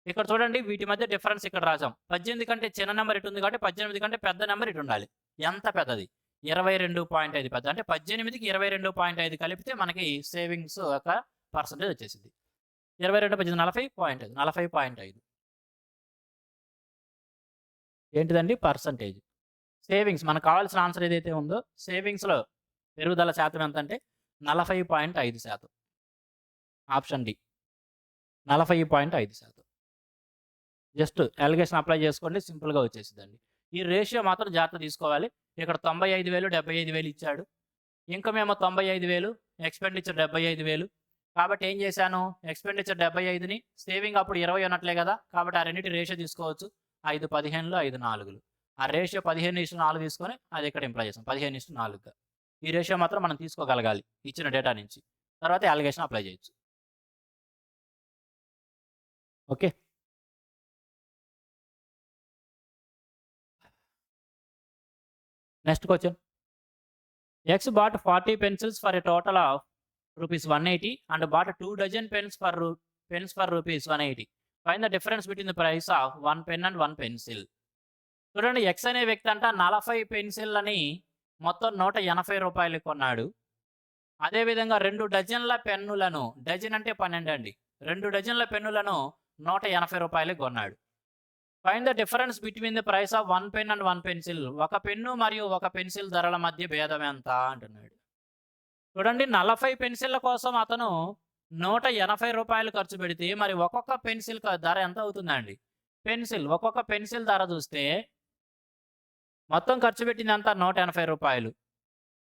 Speaker 1: ఇక్కడ చూడండి వీటి మధ్య డిఫరెన్స్ ఇక్కడ రాసాం. 18 కంటే చిన్న నెంబర్ ఇటు ఉంది కాబట్టి 18 కంటే పెద్ద నెంబర్ ఇటు ఉండాలి. ఎంత పెద్దది? 22.5 పెద్ద. అంటే 18కి 22.5 కలిపితే మనకి సేవింగ్స్ యొక్క పర్సెంటేజ్ వచ్చేసింది. 22 18 40.5. 40.5 ఏంటిదండి? పర్సెంటేజ్. సేవింగ్స్ మనకు కావాల్సిన ఆన్సర్ ఏదైతే ఉందో సేవింగ్స్‌లో పెరుగుదల శాతం ఎంతంటే 40.5%. Option D. 40.5%. Just alligation apply చేసుకోండి సింపుల్‌గా వచ్చేసిద్దండి. ఈ రేషియో మాత్రం జాగ్రత్త తీసుకోవాలి. ఇక్కడ 95,000, 75,000 ఇచ్చాడు. ఇన్కమ్ ఏమో 95,000, ఎక్స్‌పెండిచర్ 75,000. కాబట్టి ఏం చేశాను? ఎక్స్‌పెండిచర్ 75ని సేవింగ్ అప్పుడు 20 ఉన్నట్లే కదా! కాబట్టి ఆ రెండిటి రేషియో తీసుకోవచ్చు. 5 15లు, 5 4లు. ఆ రేషియో 15:4 తీసుకొని అది ఇక్కడ ఇంప్లై చేసాం. 15:4గా. ఈ రేషియో మాత్రం మనం తీసుకోగలగాలి ఇచ్చిన డేటా నుంచి. తర్వాత అలిగేషన్ అప్లై చేయొచ్చు. Okay. Next question. X bought 40 pencils for a total of rupees 180 and bought 2 dozen pens for rupees 180. Find the difference between the price of 1 pen and 1 pencil. చూడండి X అనే వ్యక్తి అంట 40 పెన్సిల్లని మొత్తం 180 రూపాయలకి కొన్నాడు. అదేవిధంగా 2 డజన్ల పెన్నులను, డజన్ అంటే 12 అండి. 2 డజన్ల పెన్నులను 180 రూపాయలకి కొన్నాడు. Find the difference between the price of 1 pen and 1 pencil. ఒక పెన్ను మరియు ఒక పెన్సిల్ ధరల మధ్య భేదం ఎంత అంటున్నాడు. చూడండి 40 పెన్సిళ్ళ కోసం అతను 180 రూపాయలు ఖర్చు పెడితే మరి ఒక్కొక్క పెన్సిల్ ధర ఎంత అవుతుందండి? ఒక్కొక్క పెన్సిల్ ధర చూస్తే మొత్తం ఖర్చు పెట్టింది అంతా 180 రూపాయలు.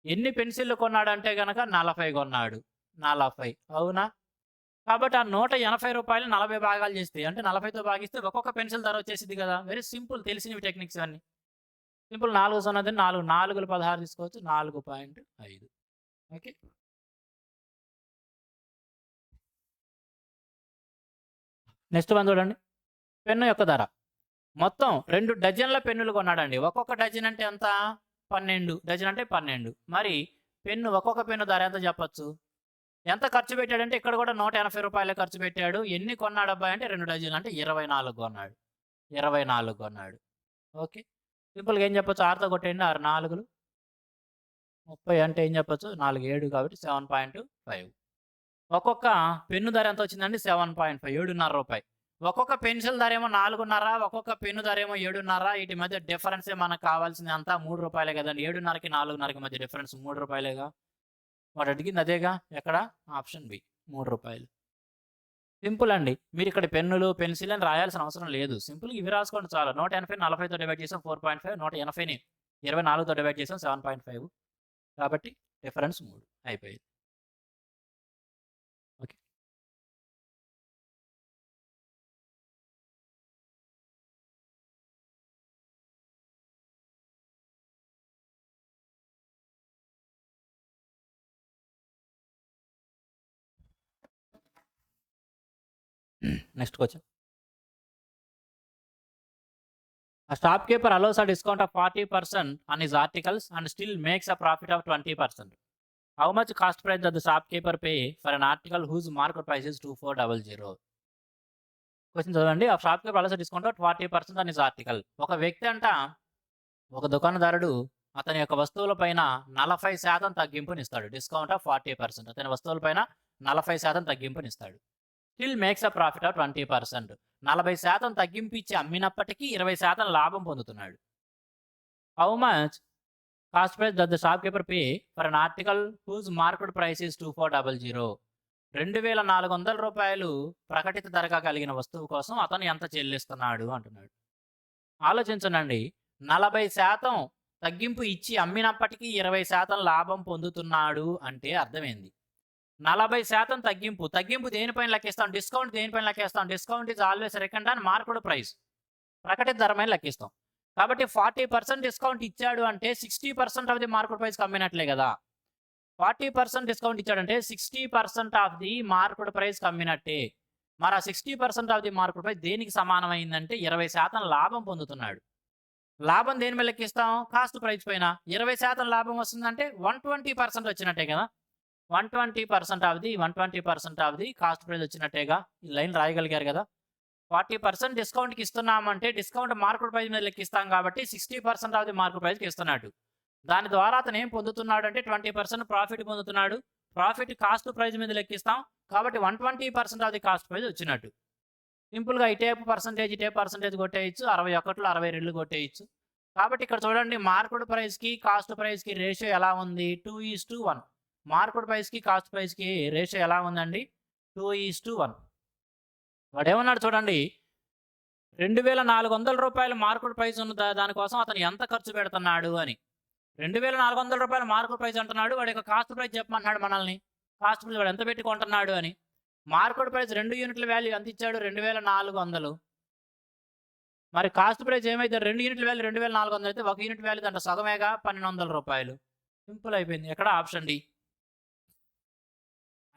Speaker 1: ఎన్ని పెన్సిళ్ళు కొన్నాడంటే గనక 40 కొన్నాడు. 40 అవునా? కాబట్టి ఆ 180 రూపాయలు 40 భాగాలు చేస్తే అంటే 40తో భాగిస్తే ఒక్కొక్క పెన్సిల్ ధర వచ్చేసిద్ది కదా! వెరీ సింపుల్ తెలిసినవి టెక్నిక్స్ ఇవన్నీ. సింపుల్ 4 సున్నది 4 4లు 16 తీసుకోవచ్చు. 4.5 ఓకే. నెక్స్ట్ వన్ చూడండి. పెన్ను యొక్క ధర. మొత్తం 2 డజన్ల పెన్నులు కొన్నాడండి. ఒక్కొక్క డజన్ అంటే ఎంత? 12. డజన్ అంటే 12. మరి పెన్ను ఒక్కొక్క పెన్ను ధర ఎంత చెప్పొచ్చు? ఎంత ఖర్చు పెట్టాడంటే ఇక్కడ కూడా రూ. 180 ఖర్చు పెట్టాడు. ఎన్ని కొన్నాడబ్బాయి అంటే 2 డజన్లు అంటే 24 కొన్నాడు. 24 కొన్నాడు. ఓకే. సింపుల్‌గా ఏం చెప్పొచ్చు? 6తో కొట్టేయండి. 6 4లు 30 అంటే ఏం చెప్పొచ్చు? 4 7 కాబట్టి 7.5. ఒక్కొక్క పెన్ను ధర ఎంత వచ్చిందండి? 7.5 7.5 ఒక్కొక్క పెన్సిల్ ధర ఏమో 4.5 ఒక్కొక్క పెన్ను ధర ఏమో 7.5 వీటి మధ్య డిఫరెన్సే మనకు కావాల్సింది అంతా రూ. 3 కదండి. 7.5కి 4.5కి మధ్య డిఫరెన్స్ రూ. 3 వాడు అడిగింది అదేగా. ఎక్కడ? ఆప్షన్ బి రూ. 3. సింపుల్ అండి. మీరు ఇక్కడ పెన్నులు, పెన్సిల్ అని రాయాల్సిన అవసరం లేదు. సింపుల్‌గా ఇవి రాసుకోండి చాలు. 180 40తో డివైడ్ చేసాం 4.5 180ని 24తో డివైడ్ చేసాం 7.5 కాబట్టి డిఫరెన్స్ 3 అయిపోయింది. Okay. Next question. A shopkeeper allows a discount of 40% on his articles and still makes a profit of 20%. How much cost price does the shopkeeper pay for an article whose market price is 2400? Question చదవండి. ఆ shopkeeper allows discount of 40% on his article. ఒక వ్యక్తి అంట, ఒక దుకాణదారుడు అతని యొక్క వస్తువుల పైన 40% తగ్గింపునిస్తాడు. Discount of 40%. అతని వస్తువుల పైన 40% తగ్గింపునిస్తాడు. Still makes a profit of 20%. 40% తగ్గింపు ఇచ్చి అమ్మినప్పటికీ 20% లాభం పొందుతున్నాడు. How much cost price does the shopkeeper pay for an article whose market price is 2400? 2400 రూపాయలు ప్రకటిత ధరగా కలిగిన వస్తువు కోసం అతను ఎంత చెల్లిస్తున్నాడు అంటున్నాడు. ఆలోచించనండి. 40% తగ్గింపు ఇచ్చి అమ్మినప్పటికీ 20% లాభం పొందుతున్నాడు అంటే అర్థమైంది. 40% తగ్గింపు. తగ్గింపు దేనిపైన లెక్కిస్తాం? డిస్కౌంట్ దేనిపైన లెక్కిస్తాం? Discount is always reckoned on market price. ప్రకటిత ధర మీద లెక్కిస్తాం. కాబట్టి 40% డిస్కౌంట్ ఇచ్చాడు అంటే 60% ఆఫ్ ది మార్కెట్ ప్రైస్‌కి అమ్మినట్లే కదా! 40% డిస్కౌంట్ ఇచ్చాడంటే 60% ఆఫ్ ది మార్కెట్ ప్రైస్‌కి అమ్మినట్టే. మరి ఆ 60% ఆఫ్ ది మార్కెట్ ప్రైస్ దేనికి సమానమైందంటే 20% లాభం పొందుతున్నాడు. లాభం దేని మీద లెక్కిస్తాం? కాస్ట్ ప్రైస్ పైన. 20% లాభం వస్తుందంటే 120% వచ్చినట్టే కదా! 120% ఆఫ్ ది కాస్ట్ ప్రైస్ వచ్చినట్టేగా. ఈ లైన్ రాయగలిగారు కదా! 40% డిస్కౌంట్‌కి ఇస్తున్నామంటే డిస్కౌంట్ మార్కెట్ ప్రైస్ మీద లెక్కిస్తాం కాబట్టి 60% ఆఫ్ ది మార్కెట్ ప్రైస్‌కి ఇస్తున్నాడు. దాని ద్వారా అతను ఏం పొందుతున్నాడు అంటే 20% ప్రాఫిట్ పొందుతున్నాడు. ప్రాఫిట్ కాస్ట్ ప్రైస్ మీద లెక్కిస్తాం కాబట్టి 120% ఆఫ్ ది కాస్ట్ ప్రైస్ వచ్చినట్టు. సింపుల్‌గా ఈ టైప్ పర్సెంటేజ్ కొట్టేయచ్చు. 61లో 62 కొట్టేయచ్చు. కాబట్టి ఇక్కడ చూడండి మార్కెట్ ప్రైస్‌కి కాస్ట్ ప్రైస్‌కి రేషియో ఎలా ఉంది? 2:1. మార్కెట్ ప్రైస్‌కి కాస్ట్ ప్రైస్‌కి రేషియో ఎలా ఉందండి? 2:1. వాడేమన్నాడు చూడండి. 2400 రూపాయలు మార్కెట్ ప్రైస్ ఉన్న దానికోసం అతను ఎంత ఖర్చు పెడుతున్నాడు అని. 2400 రూపాయలు మార్కెట్ ప్రైస్ అంటున్నాడు. వాడి యొక్క కాస్ట్ ప్రైస్ చెప్పమంటున్నాడు మనల్ని. కాస్ట్ ప్రైస్ వాడు ఎంత పెట్టి కొంటున్నాడు అని. మార్కెట్ ప్రైస్ 2 యూనిట్ల వాల్యూ ఎంత ఇచ్చాడు? 2400. మరి కాస్ట్ ప్రైస్ ఏమైతే 2 యూనిట్ల వాల్యూ 2400 అయితే 1 యూనిట్ వాల్యూ దాంట్లో సగమేగా 1200 రూపాయలు. సింపుల్ అయిపోయింది. ఎక్కడ? Option D.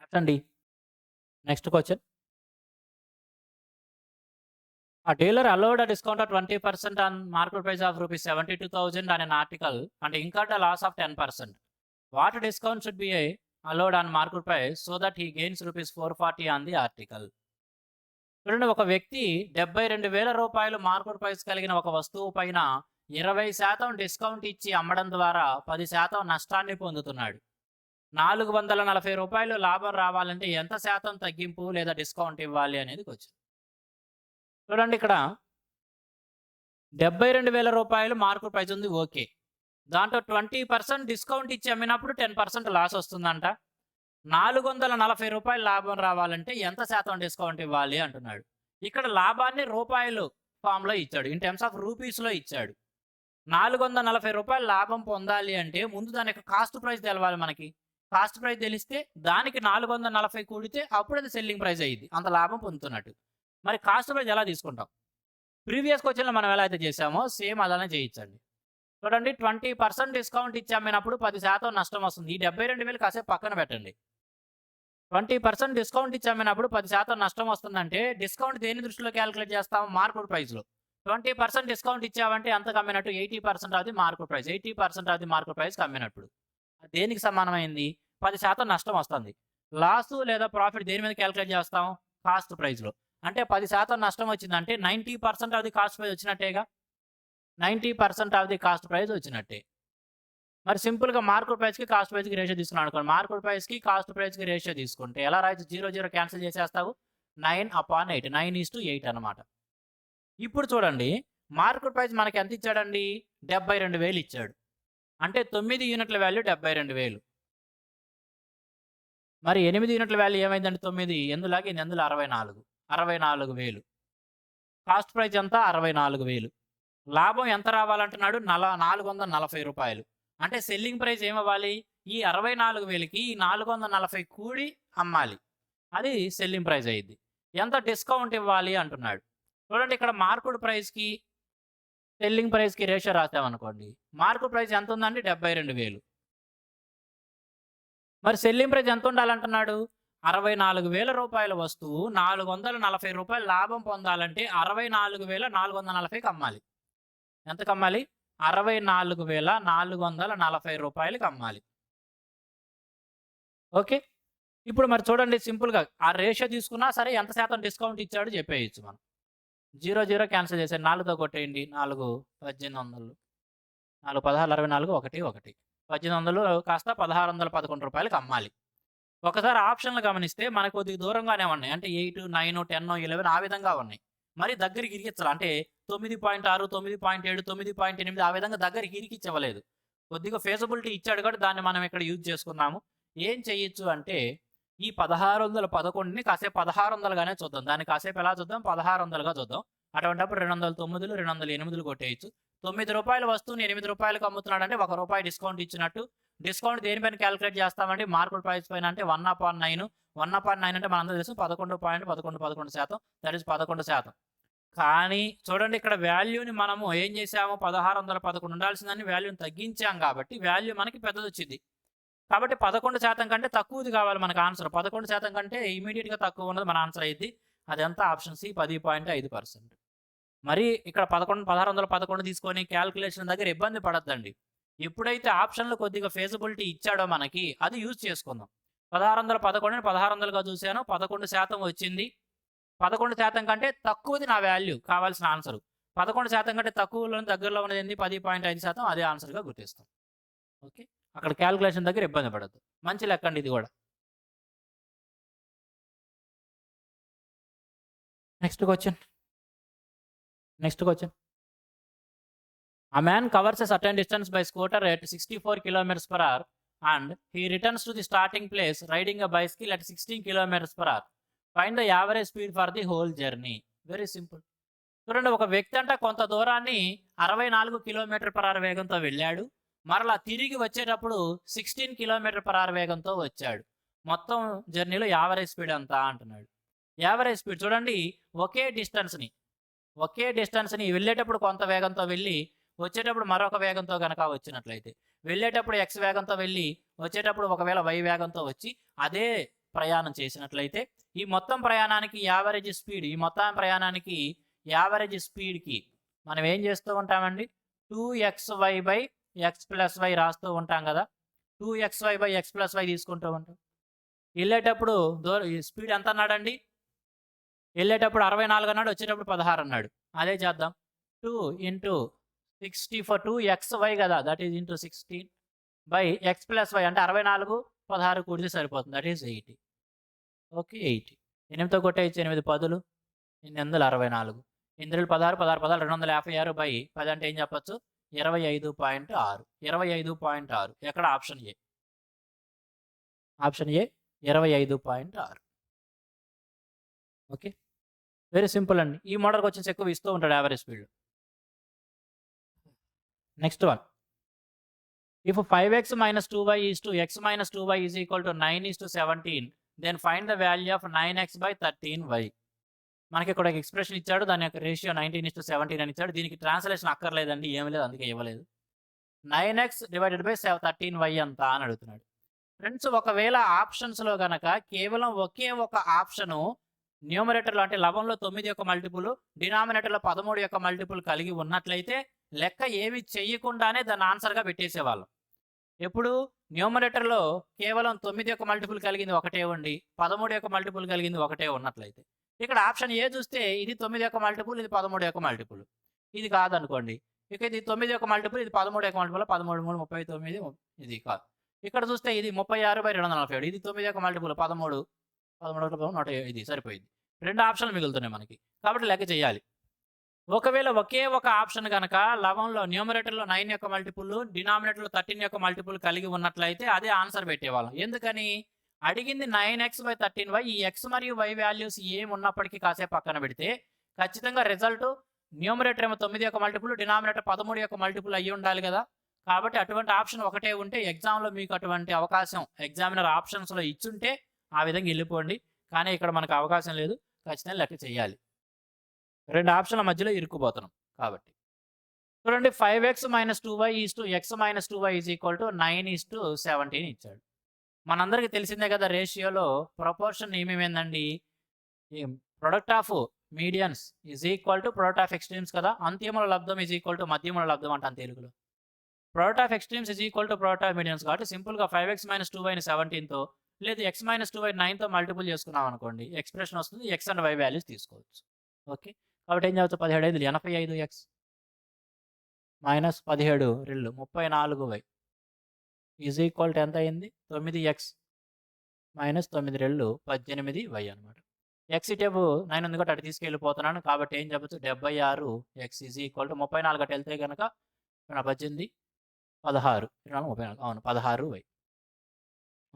Speaker 1: Option D. Next question. A dealer allowed a discount of 20% on market price of rupees 72,000 on an article and incurred a loss of 10%. What discount should be allowed on market price so that he gains rupees 440 on the article? చూడండి, ఒక వ్యక్తి 72,000 రూపాయలు market price కలిగిన ఒక వస్తువు పైన 20% discount ఇచ్చి అమ్మడం ద్వారా 10% నష్టాన్ని పొందుతున్నాడు. 440 రూపాయలు లాభం రావాలంటే ఎంత శాతం తగ్గింపు లేదా డిస్కౌంట్ ఇవ్వాలి అనేది క్వశ్చన్. చూడండి, ఇక్కడ 72,000 రూపాయలు మార్కెట్ ప్రైస్ ఉంది. ఓకే. దాంట్లో 20% డిస్కౌంట్ ఇచ్చి అమ్మినప్పుడు 10% లాస్ వస్తుందంట. 440 రూపాయలు లాభం రావాలంటే ఎంత శాతం డిస్కౌంట్ ఇవ్వాలి అంటున్నాడు. ఇక్కడ లాభాన్ని రూపాయలు ఫామ్లో ఇచ్చాడు. ఇన్ టర్మ్స్ ఆఫ్ రూపీస్లో ఇచ్చాడు. 440 రూపాయలు లాభం పొందాలి అంటే ముందు దాని యొక్క కాస్ట్ ప్రైస్ తెలవాలి మనకి. కాస్ట్ ప్రైస్ తెలిస్తే దానికి 440 కూడితే అప్పుడు అది సెల్లింగ్ ప్రైస్ అయ్యింది. అంత లాభం పొందుతున్నట్టు. మరి కాస్ట్ ప్రైస్ ఎలా తీసుకుంటాం? ప్రీవియస్ క్వశ్చన్లో మనం ఎలా అయితే చేసామో సేమ్ అలానే చేయించండి. చూడండి, 20% డిస్కౌంట్ ఇచ్చి అమ్మినప్పుడు 10% నష్టం వస్తుంది. ఈ 72,000 కాసేపు పక్కన పెట్టండి. 20% డిస్కౌంట్ ఇచ్చి అమ్మినప్పుడు 10% నష్టం వస్తుందంటే డిస్కౌంట్ దేని దృష్టిలో క్యాలిక్యులేట్ చేస్తాం? మార్కెట్ ప్రైస్‌లో. 20% డిస్కౌంట్ ఇచ్చావంటే ఎంతకు అమ్మినట్టు? 80% of the market price. 80% of the market ప్రైస్‌కి అమ్మినప్పుడు. అది దేనికి సమానమైంది? 10% నష్టం వస్తుంది. లాసు లేదా ప్రాఫిట్ దేని మీద క్యాలిక్యులేట్ చేస్తాం? కాస్ట్ ప్రైస్‌లో. అంటే 10% నష్టం వచ్చిందంటే 90% ఆఫ్ ది కాస్ట్ ప్రైస్ వచ్చినట్టేగా. 90% ఆఫ్ ది కాస్ట్ ప్రైస్ వచ్చినట్టే. మరి సింపుల్‌గా మార్కెట్ ప్రైస్‌కి, కాస్ట్ ప్రైస్‌కి రేషియో తీసుకున్నాం అనుకోండి. మార్కెట్ ప్రైస్‌కి, కాస్ట్ ప్రైస్‌కి రేషియో తీసుకుంటే ఎలా రాయొచ్చు? 0, 0 క్యాన్సిల్ చేసేస్తావు. 9/8 9:8 అనమాట. ఇప్పుడు చూడండి, మార్కెట్ ప్రైస్ మనకి ఎంత ఇచ్చాడండి? 72,000 ఇచ్చాడు. అంటే 9 యూనిట్ల వాల్యూ 72,000. మరి 8 యూనిట్ల వాల్యూ ఏమైందండి? 9 ఎందులాగా ఎందులో 64. 64,000. కాస్ట్ ప్రైస్ ఎంత? 64,000. లాభం ఎంత రావాలంటున్నాడు? రూ. 440. అంటే సెల్లింగ్ ప్రైస్ ఏమవ్వాలి? ఈ 64,000కి ఈ 440 కూడి అమ్మాలి. అది సెల్లింగ్ ప్రైస్ అయ్యిద్ది. ఎంత డిస్కౌంట్ ఇవ్వాలి అంటున్నాడు. చూడండి, ఇక్కడ మార్కెట్ ప్రైస్‌కి, సెల్లింగ్ ప్రైస్‌కి రేషియో రాసామనుకోండి. మార్కెట్ ప్రైస్ ఎంత ఉందండి? 72,000. మరి సెల్లింగ్ ప్రైస్ ఎంత ఉండాలంటున్నాడు? రూ. 64,000 వస్తువు రూ. 440 లాభం పొందాలంటే 64,440కి అమ్మాలి. ఎంతకు అమ్మాలి? రూ. 64,440కి అమ్మాలి. ఓకే. ఇప్పుడు మరి చూడండి, సింపుల్‌గా ఆ రేషియో తీసుకున్నా సరే ఎంత శాతం డిస్కౌంట్ ఇచ్చాడో చెప్పేయొచ్చు మనం. 0, 0 క్యాన్సిల్ చేసేయండి. 4తో కొట్టేయండి. 4 1800. 4 16 64 1 1. 1800 కాస్త రూ. 1,611కి అమ్మాలి. ఒకసారి ఆప్షన్లు గమనిస్తే మనకు కొద్దిగా దూరంగానే ఉన్నాయి. అంటే 8, 9, 10, 11 ఆ విధంగా ఉన్నాయి. మరి దగ్గరికి ఇరికించాలి. అంటే 9.6, 9.7, 9.8 ఆ విధంగా దగ్గరికి ఇరికించవ్వలేదు. కొద్దిగా ఫీజబిలిటీ ఇచ్చాడు కాబట్టి దాన్ని మనం ఇక్కడ యూజ్ చేసుకున్నాము. ఏం చేయొచ్చు అంటే ఈ 1611ని కాసేపు 1600గానే చూద్దాం. దాన్ని కాసేపు ఎలా చూద్దాం? 1600గా చూద్దాం. అటువంటప్పుడు 209, 208 కొట్టేయొచ్చు. రూ. 9 వస్తువుని రూ. 8కి అమ్ముతున్నాడంటే రూ. 1 డిస్కౌంట్ ఇచ్చినట్టు. డిస్కౌంట్ దేనిపైన క్యాలిక్యులేట్ చేస్తామంటే మార్కెట్ ప్రైస్ పైన. అంటే 1/9. 1/9 అంటే మనందరికీ తెలుసు 11.11%. That is 11%. కానీ చూడండి, ఇక్కడ వాల్యూని మనము ఏం చేసాము? 1611 ఉండాల్సిందని వాల్యూని తగ్గించాం కాబట్టి వాల్యూ మనకి పెద్దదొచ్చింది. కాబట్టి 11% కంటే తక్కువది కావాలి మనకు ఆన్సర్. 11% కంటే ఇమ్మీడియేట్‌గా తక్కువ ఉన్నది మన ఆన్సర్ అయ్యిద్ది. అదంతా ఆప్షన్ సి 10.5%. మరి ఇక్కడ 1611 తీసుకొని క్యాలిక్యులేషన్ దగ్గర ఇబ్బంది పడొద్దండి. ఎప్పుడైతే ఆప్షన్‌లో కొద్దిగా ఫీజబిలిటీ ఇచ్చాడో మనకి అది యూజ్ చేసుకుందాం. 1611ని 1600గా చూసాను. 11% వచ్చింది. 11% కంటే తక్కువది నా వాల్యూ కావాల్సిన ఆన్సరు. 11% కంటే తక్కువలోని దగ్గరలో ఉన్నది ఏంది? 10.5% అదే ఆన్సర్‌గా గుర్తిస్తాం. ఓకే. అక్కడ క్యాలిక్యులేషన్ దగ్గర ఇబ్బంది పడొద్దు. మంచి లెక్కండి ఇది గూడా. Next question. Next question. A man covers a certain distance by scooter at 64 kilometers per hour and he returns to the starting place riding a bicycle at 16 kilometers per hour. Find the average speed for the whole journey. Very simple. చూడండి, ఒక వ్యక్తి అంట కొంత దూరాన్ని 64 kilometre per hour వేగంతో వెళ్ళాడు. మరలా తిరిగి వచ్చేటప్పుడు 16 కిలోమీటర్ పర్ అవర్ వేగంతో వచ్చాడు. మొత్తం జర్నీలో యావరేజ్ స్పీడ్ ఎంత అంటున్నాడు. యావరేజ్ స్పీడ్ చూడండి, ఒకే డిస్టెన్స్ని వెళ్ళేటప్పుడు కొంత వేగంతో వెళ్ళి వచ్చేటప్పుడు మరొక వేగంతో గనక వచ్చినట్లయితే, వెళ్ళేటప్పుడు ఎక్స్ వేగంతో వెళ్ళి వచ్చేటప్పుడు ఒకవేళ వై వేగంతో వచ్చి అదే ప్రయాణం చేసినట్లయితే ఈ మొత్తం ప్రయాణానికి యావరేజ్ స్పీడ్, ఈ మొత్తం ప్రయాణానికి యావరేజ్ స్పీడ్కి మనం ఏం చేస్తూ ఉంటామండి? 2xy/x+y రాస్తూ ఉంటాం కదా. 2xy/x+y తీసుకుంటూ ఉంటాం. వెళ్ళేటప్పుడు స్పీడ్ ఎంత అన్నాడండి? వెళ్ళేటప్పుడు 64 అన్నాడు, వచ్చేటప్పుడు 16 అన్నాడు. అదే చేద్దాం. 2 × 64 2xy కదా, దట్ ఈజ్ ఇంటూ 16/x+y అంటే 64 16 కూడితే సరిపోతుంది. That is 80. ఓకే, 80. 8తో కొట్టేయచ్చు. 8 10లు 864. 8 16 16 16 256/10 అంటే ఏం చెప్పొచ్చు? 25.6. 25.6 ఎక్కడ? Option A. Option A 25.6. Okay, very simple అండి. ఈ మోడల్ క్వశ్చన్స్ ఎక్కువ ఇస్తూ ఉంటాడు average speed. Next one. If 5x minus 2y is to x minus 2y is equal to 9:17, then find the value of 9x/13y. మనకి ఇక్కడ ఒక expression ఇచ్చాడు. దాని యొక్క రేషియో 19:17 అని ఇచ్చాడు. దీనికి ట్రాన్స్లేషన్ అక్కర్లేదండి, ఏమీ లేదు, అందుకే ఇవ్వలేదు. 9x / 13y ఎంత అని అడుగుతున్నాడు. ఫ్రెండ్స్ ఒకవేళ ఆప్షన్స్లో గనక కేవలం ఒకే ఒక ఆప్షను న్యూమరేటర్లో అంటే లవంలో 9 యొక్క మల్టిపుల్, డినామినేటర్లో 13 యొక్క మల్టిపుల్ కలిగి ఉన్నట్లయితే లెక్క ఏమి చేయకుండానే దాన్ని ఆన్సర్గా పెట్టేసేవాళ్ళం. ఎప్పుడు న్యూమరేటర్లో కేవలం 9 యొక్క మల్టిపుల్ కలిగింది ఒకటే ఉండి 13 యొక్క మల్టిపుల్ కలిగింది ఒకటే ఉన్నట్లయితే, ఇక్కడ ఆప్షన్ ఏ చూస్తే ఇది 9 యొక్క మల్టిపుల్, ఇది 13 యొక్క మల్టిపుల్. ఇది కాదనుకోండి, ఇక ఇది 9 యొక్క మల్టిపుల్, ఇది 13 యొక్క మల్టిపుల్, 13 3 39, ఇది కాదు. ఇక్కడ చూస్తే ఇది 36/247, ఇది 9 యొక్క మల్టిపుల్ 13 100, ఇది సరిపోయింది. 2 ఆప్షన్లు మిగులుతున్నాయి మనకి, కాబట్టి లెక్క చేయాలి. ఒకవేళ ఒకే ఒక ఆప్షన్ కనుక లవంలో న్యూమరేటర్లో 9 యొక్క మల్టిపుల్, డినామినేటర్లో 13 యొక్క మల్టిపుల్ కలిగి ఉన్నట్లయితే అదే ఆన్సర్ పెట్టేవాళ్ళం. ఎందుకని? అడిగింది 9x/13y. ఈ x మరియు y వాల్యూస్ ఏమి ఉన్నప్పటికీ కాసేపు పక్కన పెడితే ఖచ్చితంగా రిజల్ట్ న్యూమరేటర్ ఏమో 9 యొక్క మల్టిపుల్, డినామినేటర్ 13 యొక్క మల్టిపుల్ అయ్యి ఉండాలి కదా. కాబట్టి అటువంటి ఆప్షన్ ఒకటే ఉంటే ఎగ్జామ్లో మీకు అటువంటి అవకాశం ఎగ్జామినర్ ఆప్షన్స్లో ఇచ్చుంటే ఆ విధంగా వెళ్ళిపోండి. కానీ ఇక్కడ మనకు అవకాశం లేదు, ఖచ్చితంగా లెక్క చేయాలి. 2 ఆప్షన్ల మధ్యలో ఇరుక్కుపోతున్నాం కాబట్టి. చూడండి, 5x - 2y x - 2y = 9:17 ఇచ్చాడు. మనందరికీ తెలిసిందే కదా, రేషియోలో ప్రపోర్షన్ ఏమేమైందండి, product of medians is equal to product of extremes కదా. అంత్యముల లబ్ధం ఈజ్ ఈక్వల్ టు మధ్యముల లబ్ధం అంటాను తెలుగులో. Product of extremes is equal to product of medians కాబట్టి సింపుల్గా 5x - 2y 17తో లేదు x - 2y 9తో మల్టిపుల్ చేసుకున్నాం అనుకోండి, ఎక్స్ప్రెషన్ వస్తుంది. x అండ్ y వాల్యూస్ తీసుకోవచ్చు. ఓకే, కాబట్టి ఏం చదువుతా, 17 85x - 17 రెళ్ళు 34y is equal to ఎంత అయింది, 9x - 9 రెళ్ళు 18y అనమాట. ఎక్స్ ఇటేపు 9 ఉంది కాబట్టి అటు తీసుకెళ్ళిపోతున్నాను, కాబట్టి ఏం చెప్పచ్చు, 76x ఈజ్ ఈక్వల్ టు 34 అటు వెళ్తే కనుక 18 16 34, అవును 16y.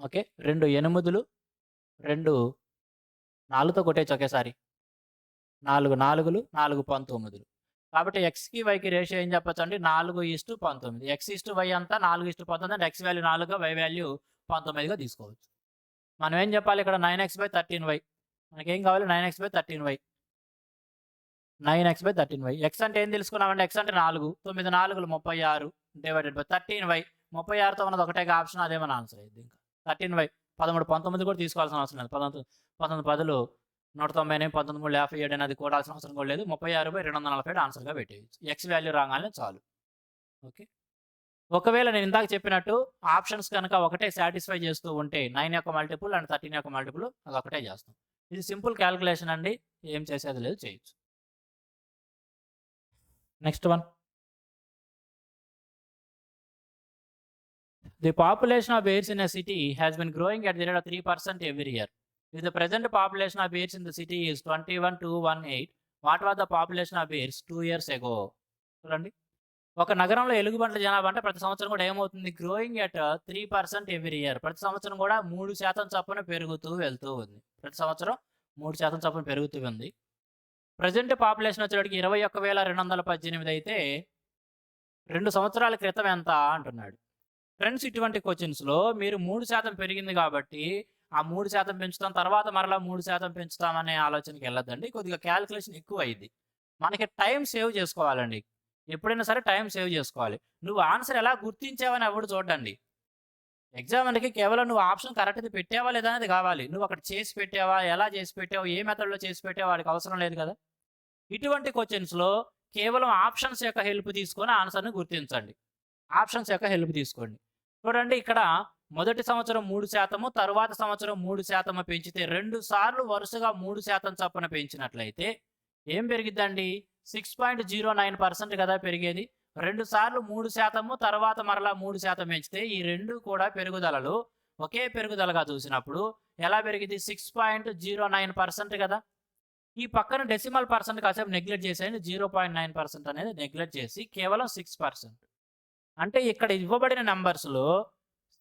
Speaker 1: ఓకే, 2 8లు 2 4తో కొట్టేచ్చు ఒకేసారి, 4 4లు 4 19. కాబట్టి ఎక్స్కి వైకి రేషియో ఏం చెప్పచ్చు అండి, 4:19. x/y అంతా 4:19 అంటే x వాల్యూ 4గా y వాల్యూ 19గా తీసుకోవచ్చు. మనం ఏం చెప్పాలి ఇక్కడ, 9x/13y. మనకేం కావాలి, 9x/13y. 9x/13y. x అంటే ఏం తెలుసుకున్నామంటే, x అంటే 4, 9 4లు 36 డివైడెడ్ బై 13y. 36తో ఉన్నది ఒకటే ఆప్షన్, అదే మన ఆన్సర్ అయింది. ఇంకా 13y 13 19 కూడా తీసుకోవాల్సిన అవసరం లేదు. 19 10లు 198, 19 3 57 అనేది కూడాల్సిన అవసరం కూడా లేదు. 36/247 ఆన్సర్గా పెట్టేయచ్చు. ఎక్స్ వాల్యూ రాగానే చాలు. ఓకే, ఒకవేళ నేను ఇందాక చెప్పినట్టు ఆప్షన్స్ కనుక ఒకటే సాటిస్ఫై చేస్తూ ఉంటే 9 యొక్క మల్టిపుల్ అండ్ 13 యొక్క మల్టిపుల్ అది ఒకటే చేస్తాం. ఇది సింపుల్ క్యాలిక్యులేషన్ అండి, ఏం చేసేది లేదు, చేయొచ్చు. Next one, the population of bears in a city has been growing at the rate of 3% every year. If the present population of bears in the city is 21,218, what was the population of bears 2 years ago? చూడండి, ఒక నగరంలో ఎలుగుబంట్ల జనాభా అంటే ప్రతి సంవత్సరం కూడా ఏమవుతుంది, growing at 3% every year. ప్రతి సంవత్సరం కూడా 3% చొప్పున పెరుగుతూ వెళ్తూ ఉంది. ప్రతి సంవత్సరం 3% చొప్పున పెరుగుతూ ఉంది. ప్రజెంట్ పాపులేషన్ వచ్చేటికి 21,218 అయితే 2 సంవత్సరాల క్రితం ఎంత అంటున్నాడు. ఫ్రెండ్స్, ఇటువంటి క్వశ్చన్స్లో మీరు 3% పెరిగింది కాబట్టి ఆ 3% పెంచుతాం, తర్వాత మరలా 3% పెంచుతామనే ఆలోచనకి వెళ్ళొద్దండి. కొద్దిగా క్యాలిక్యులేషన్ ఎక్కువ అయింది. మనకి టైం సేవ్ చేసుకోవాలండి. ఎప్పుడైనా సరే టైం సేవ్ చేసుకోవాలి. నువ్వు ఆన్సర్ ఎలా గుర్తించావని ఎవడు చూడండి. ఎగ్జామ్కి కేవలం నువ్వు ఆప్షన్ కరెక్ట్ది పెట్టావా లేదా అనేది కావాలి. నువ్వు అక్కడ చేసి పెట్టావా, ఎలా చేసి పెట్టావు, ఏ మెథడ్లో చేసి పెట్టావా వాడికి అవసరం లేదు కదా. ఇటువంటి క్వశ్చన్స్లో కేవలం ఆప్షన్స్ యొక్క హెల్ప్ తీసుకొని ఆన్సర్ని గుర్తించండి. ఆప్షన్స్ యొక్క హెల్ప్ తీసుకోండి. చూడండి, ఇక్కడ మొదటి సంవత్సరం 3%, తరువాత సంవత్సరం 3% పెంచితే 2 సార్లు వరుసగా 3% చొప్పున పెంచినట్లయితే ఏం పెరిగిద్దండి, 6.09% కదా పెరిగేది. 2 సార్లు 3%, తర్వాత మరలా 3% పెంచితే ఈ 2 కూడా పెరుగుదలలో ఒకే పెరుగుదలగా చూసినప్పుడు ఎలా పెరిగింది, 6.09% కదా. ఈ పక్కన డెసిమల్ పర్సెంట్ కాసేపు నెగ్లెక్ట్ చేసేయండి, 0.9% అనేది నెగ్లెక్ట్ చేసి కేవలం 6%. అంటే ఇక్కడ ఇవ్వబడిన నెంబర్స్లో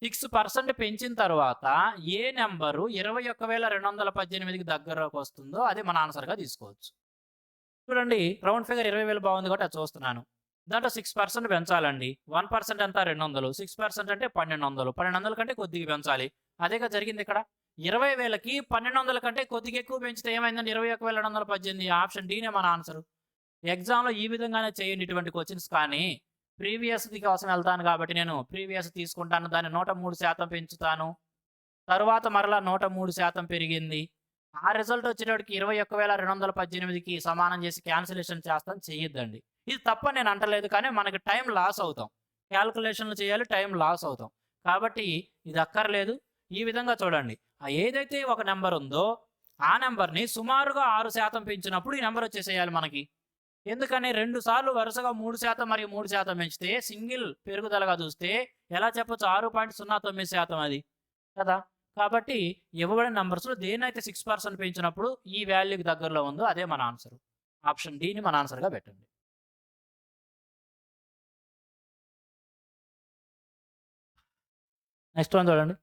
Speaker 1: 6% పెంచిన తర్వాత ఏ నెంబరు 21,218కి దగ్గరకు వస్తుందో అది మన ఆన్సర్గా తీసుకోవచ్చు. చూడండి, రౌండ్ ఫిగర్ 20,000 బాగుంది కాబట్టి అది చూస్తున్నాను. దాంట్లో 6% పెంచాలండి. 1% ఎంత, 200. 6% అంటే 1,200. 1,200 కంటే కొద్దిగా పెంచాలి. అదేగా జరిగింది ఇక్కడ. 20,000కి 1,200 కంటే కొద్దిగా ఎక్కువ పెంచితే ఏమైందండి, 21,218. ఆప్షన్ డీనే మన ఆన్సర్. ఎగ్జామ్లో ఈ విధంగానే చేయండి ఇటువంటి క్వశ్చన్స్. కానీ ప్రీవియస్ది కోసం వెళ్తాను కాబట్టి నేను ప్రీవియస్ తీసుకుంటాను, దాన్ని 103% పెంచుతాను, తరువాత మరలా 103% పెరిగింది. ఆ రిజల్ట్ వచ్చేటప్పటికి 21,218కి సమానం చేసి క్యాన్సిలేషన్ చేస్తాం. చెయ్యొద్దండి. ఇది తప్పని నేను అంటలేదు. కానీ మనకి టైం లాస్ అవుతాం. కాలిక్యులేషన్‌లు చేయాలి. టైం లాస్ అవుతాం. కాబట్టి ఇది అక్కర్లేదు. ఈ విధంగా చూడండి. ఏదైతే ఒక నంబర్ ఉందో ఆ నంబర్‌ని సుమారుగా 6% పెంచినప్పుడు ఈ నంబర్ వచ్చేసేయాలి మనకి. ఎందుకని 2 సార్లు వరుసగా 3% మరియు 3% పెంచితే సింగిల్ పెరుగుదలగా చూస్తే ఎలా చెప్పొచ్చు 6.09% అది. కదా! కాబట్టి ఇవ్వబడిన నంబర్స్‌లో దేన్నైతే 6% పెంచినప్పుడు ఈ వాల్యూకి దగ్గరలో ఉందో అదే మన ఆన్సర్. ఆప్షన్ డీని మన ఆన్సర్‌గా పెట్టండి. నెక్స్ట్ వన్ చూడండి.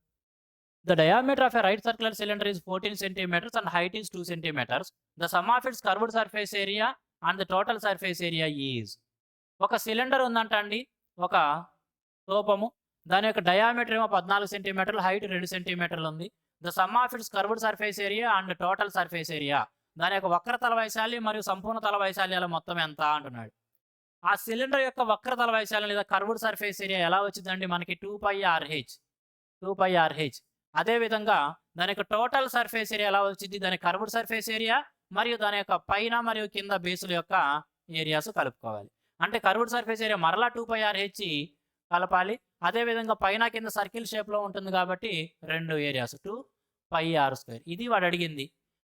Speaker 1: The diameter of a right circular cylinder is 14 centimeters and height is 2 centimeters. The sum of its curved surface area and the total surface area is. ఒక సిలిండర్ ఉందంట అండి. ఒక స్తూపము. దాని యొక్క diameter ఏమో 14 సెంటీమీటర్లు, హైట్ 2 సెంటీమీటర్లు ఉంది. The sum of it's curved surface area and total surface area. దాని యొక్క వక్రతల వైశాల్యం మరియు సంపూర్ణ తల వైశాల్యాల మొత్తం ఎంత అంటున్నాడు. ఆ సిలిండర్ యొక్క వక్రతల వైశాల్యం లేదా కర్వ్డ్ సర్ఫేస్ ఏరియా ఎలా వచ్చిందండి మనకి 2πRh. 2πRh. అదే విధంగా దాని యొక్క టోటల్ సర్ఫేస్ ఏరియా ఎలా వచ్చింది, దాని కర్వ్డ్ సర్ఫేస్ ఏరియా మరియు దాని యొక్క పైన మరియు కింద బేసుల యొక్క ఏరియాస్ కలుపుకోవాలి. అంటే కర్వ్డ్ సర్ఫేస్ ఏరియా మరలా 2πRh కలపాలి. అదే విధంగా పైన కింద సర్కిల్ షేప్‌లో ఉంటుంది కాబట్టి 2 ఏరియాస్ 2πr². ఇది వాడు అడిగింది.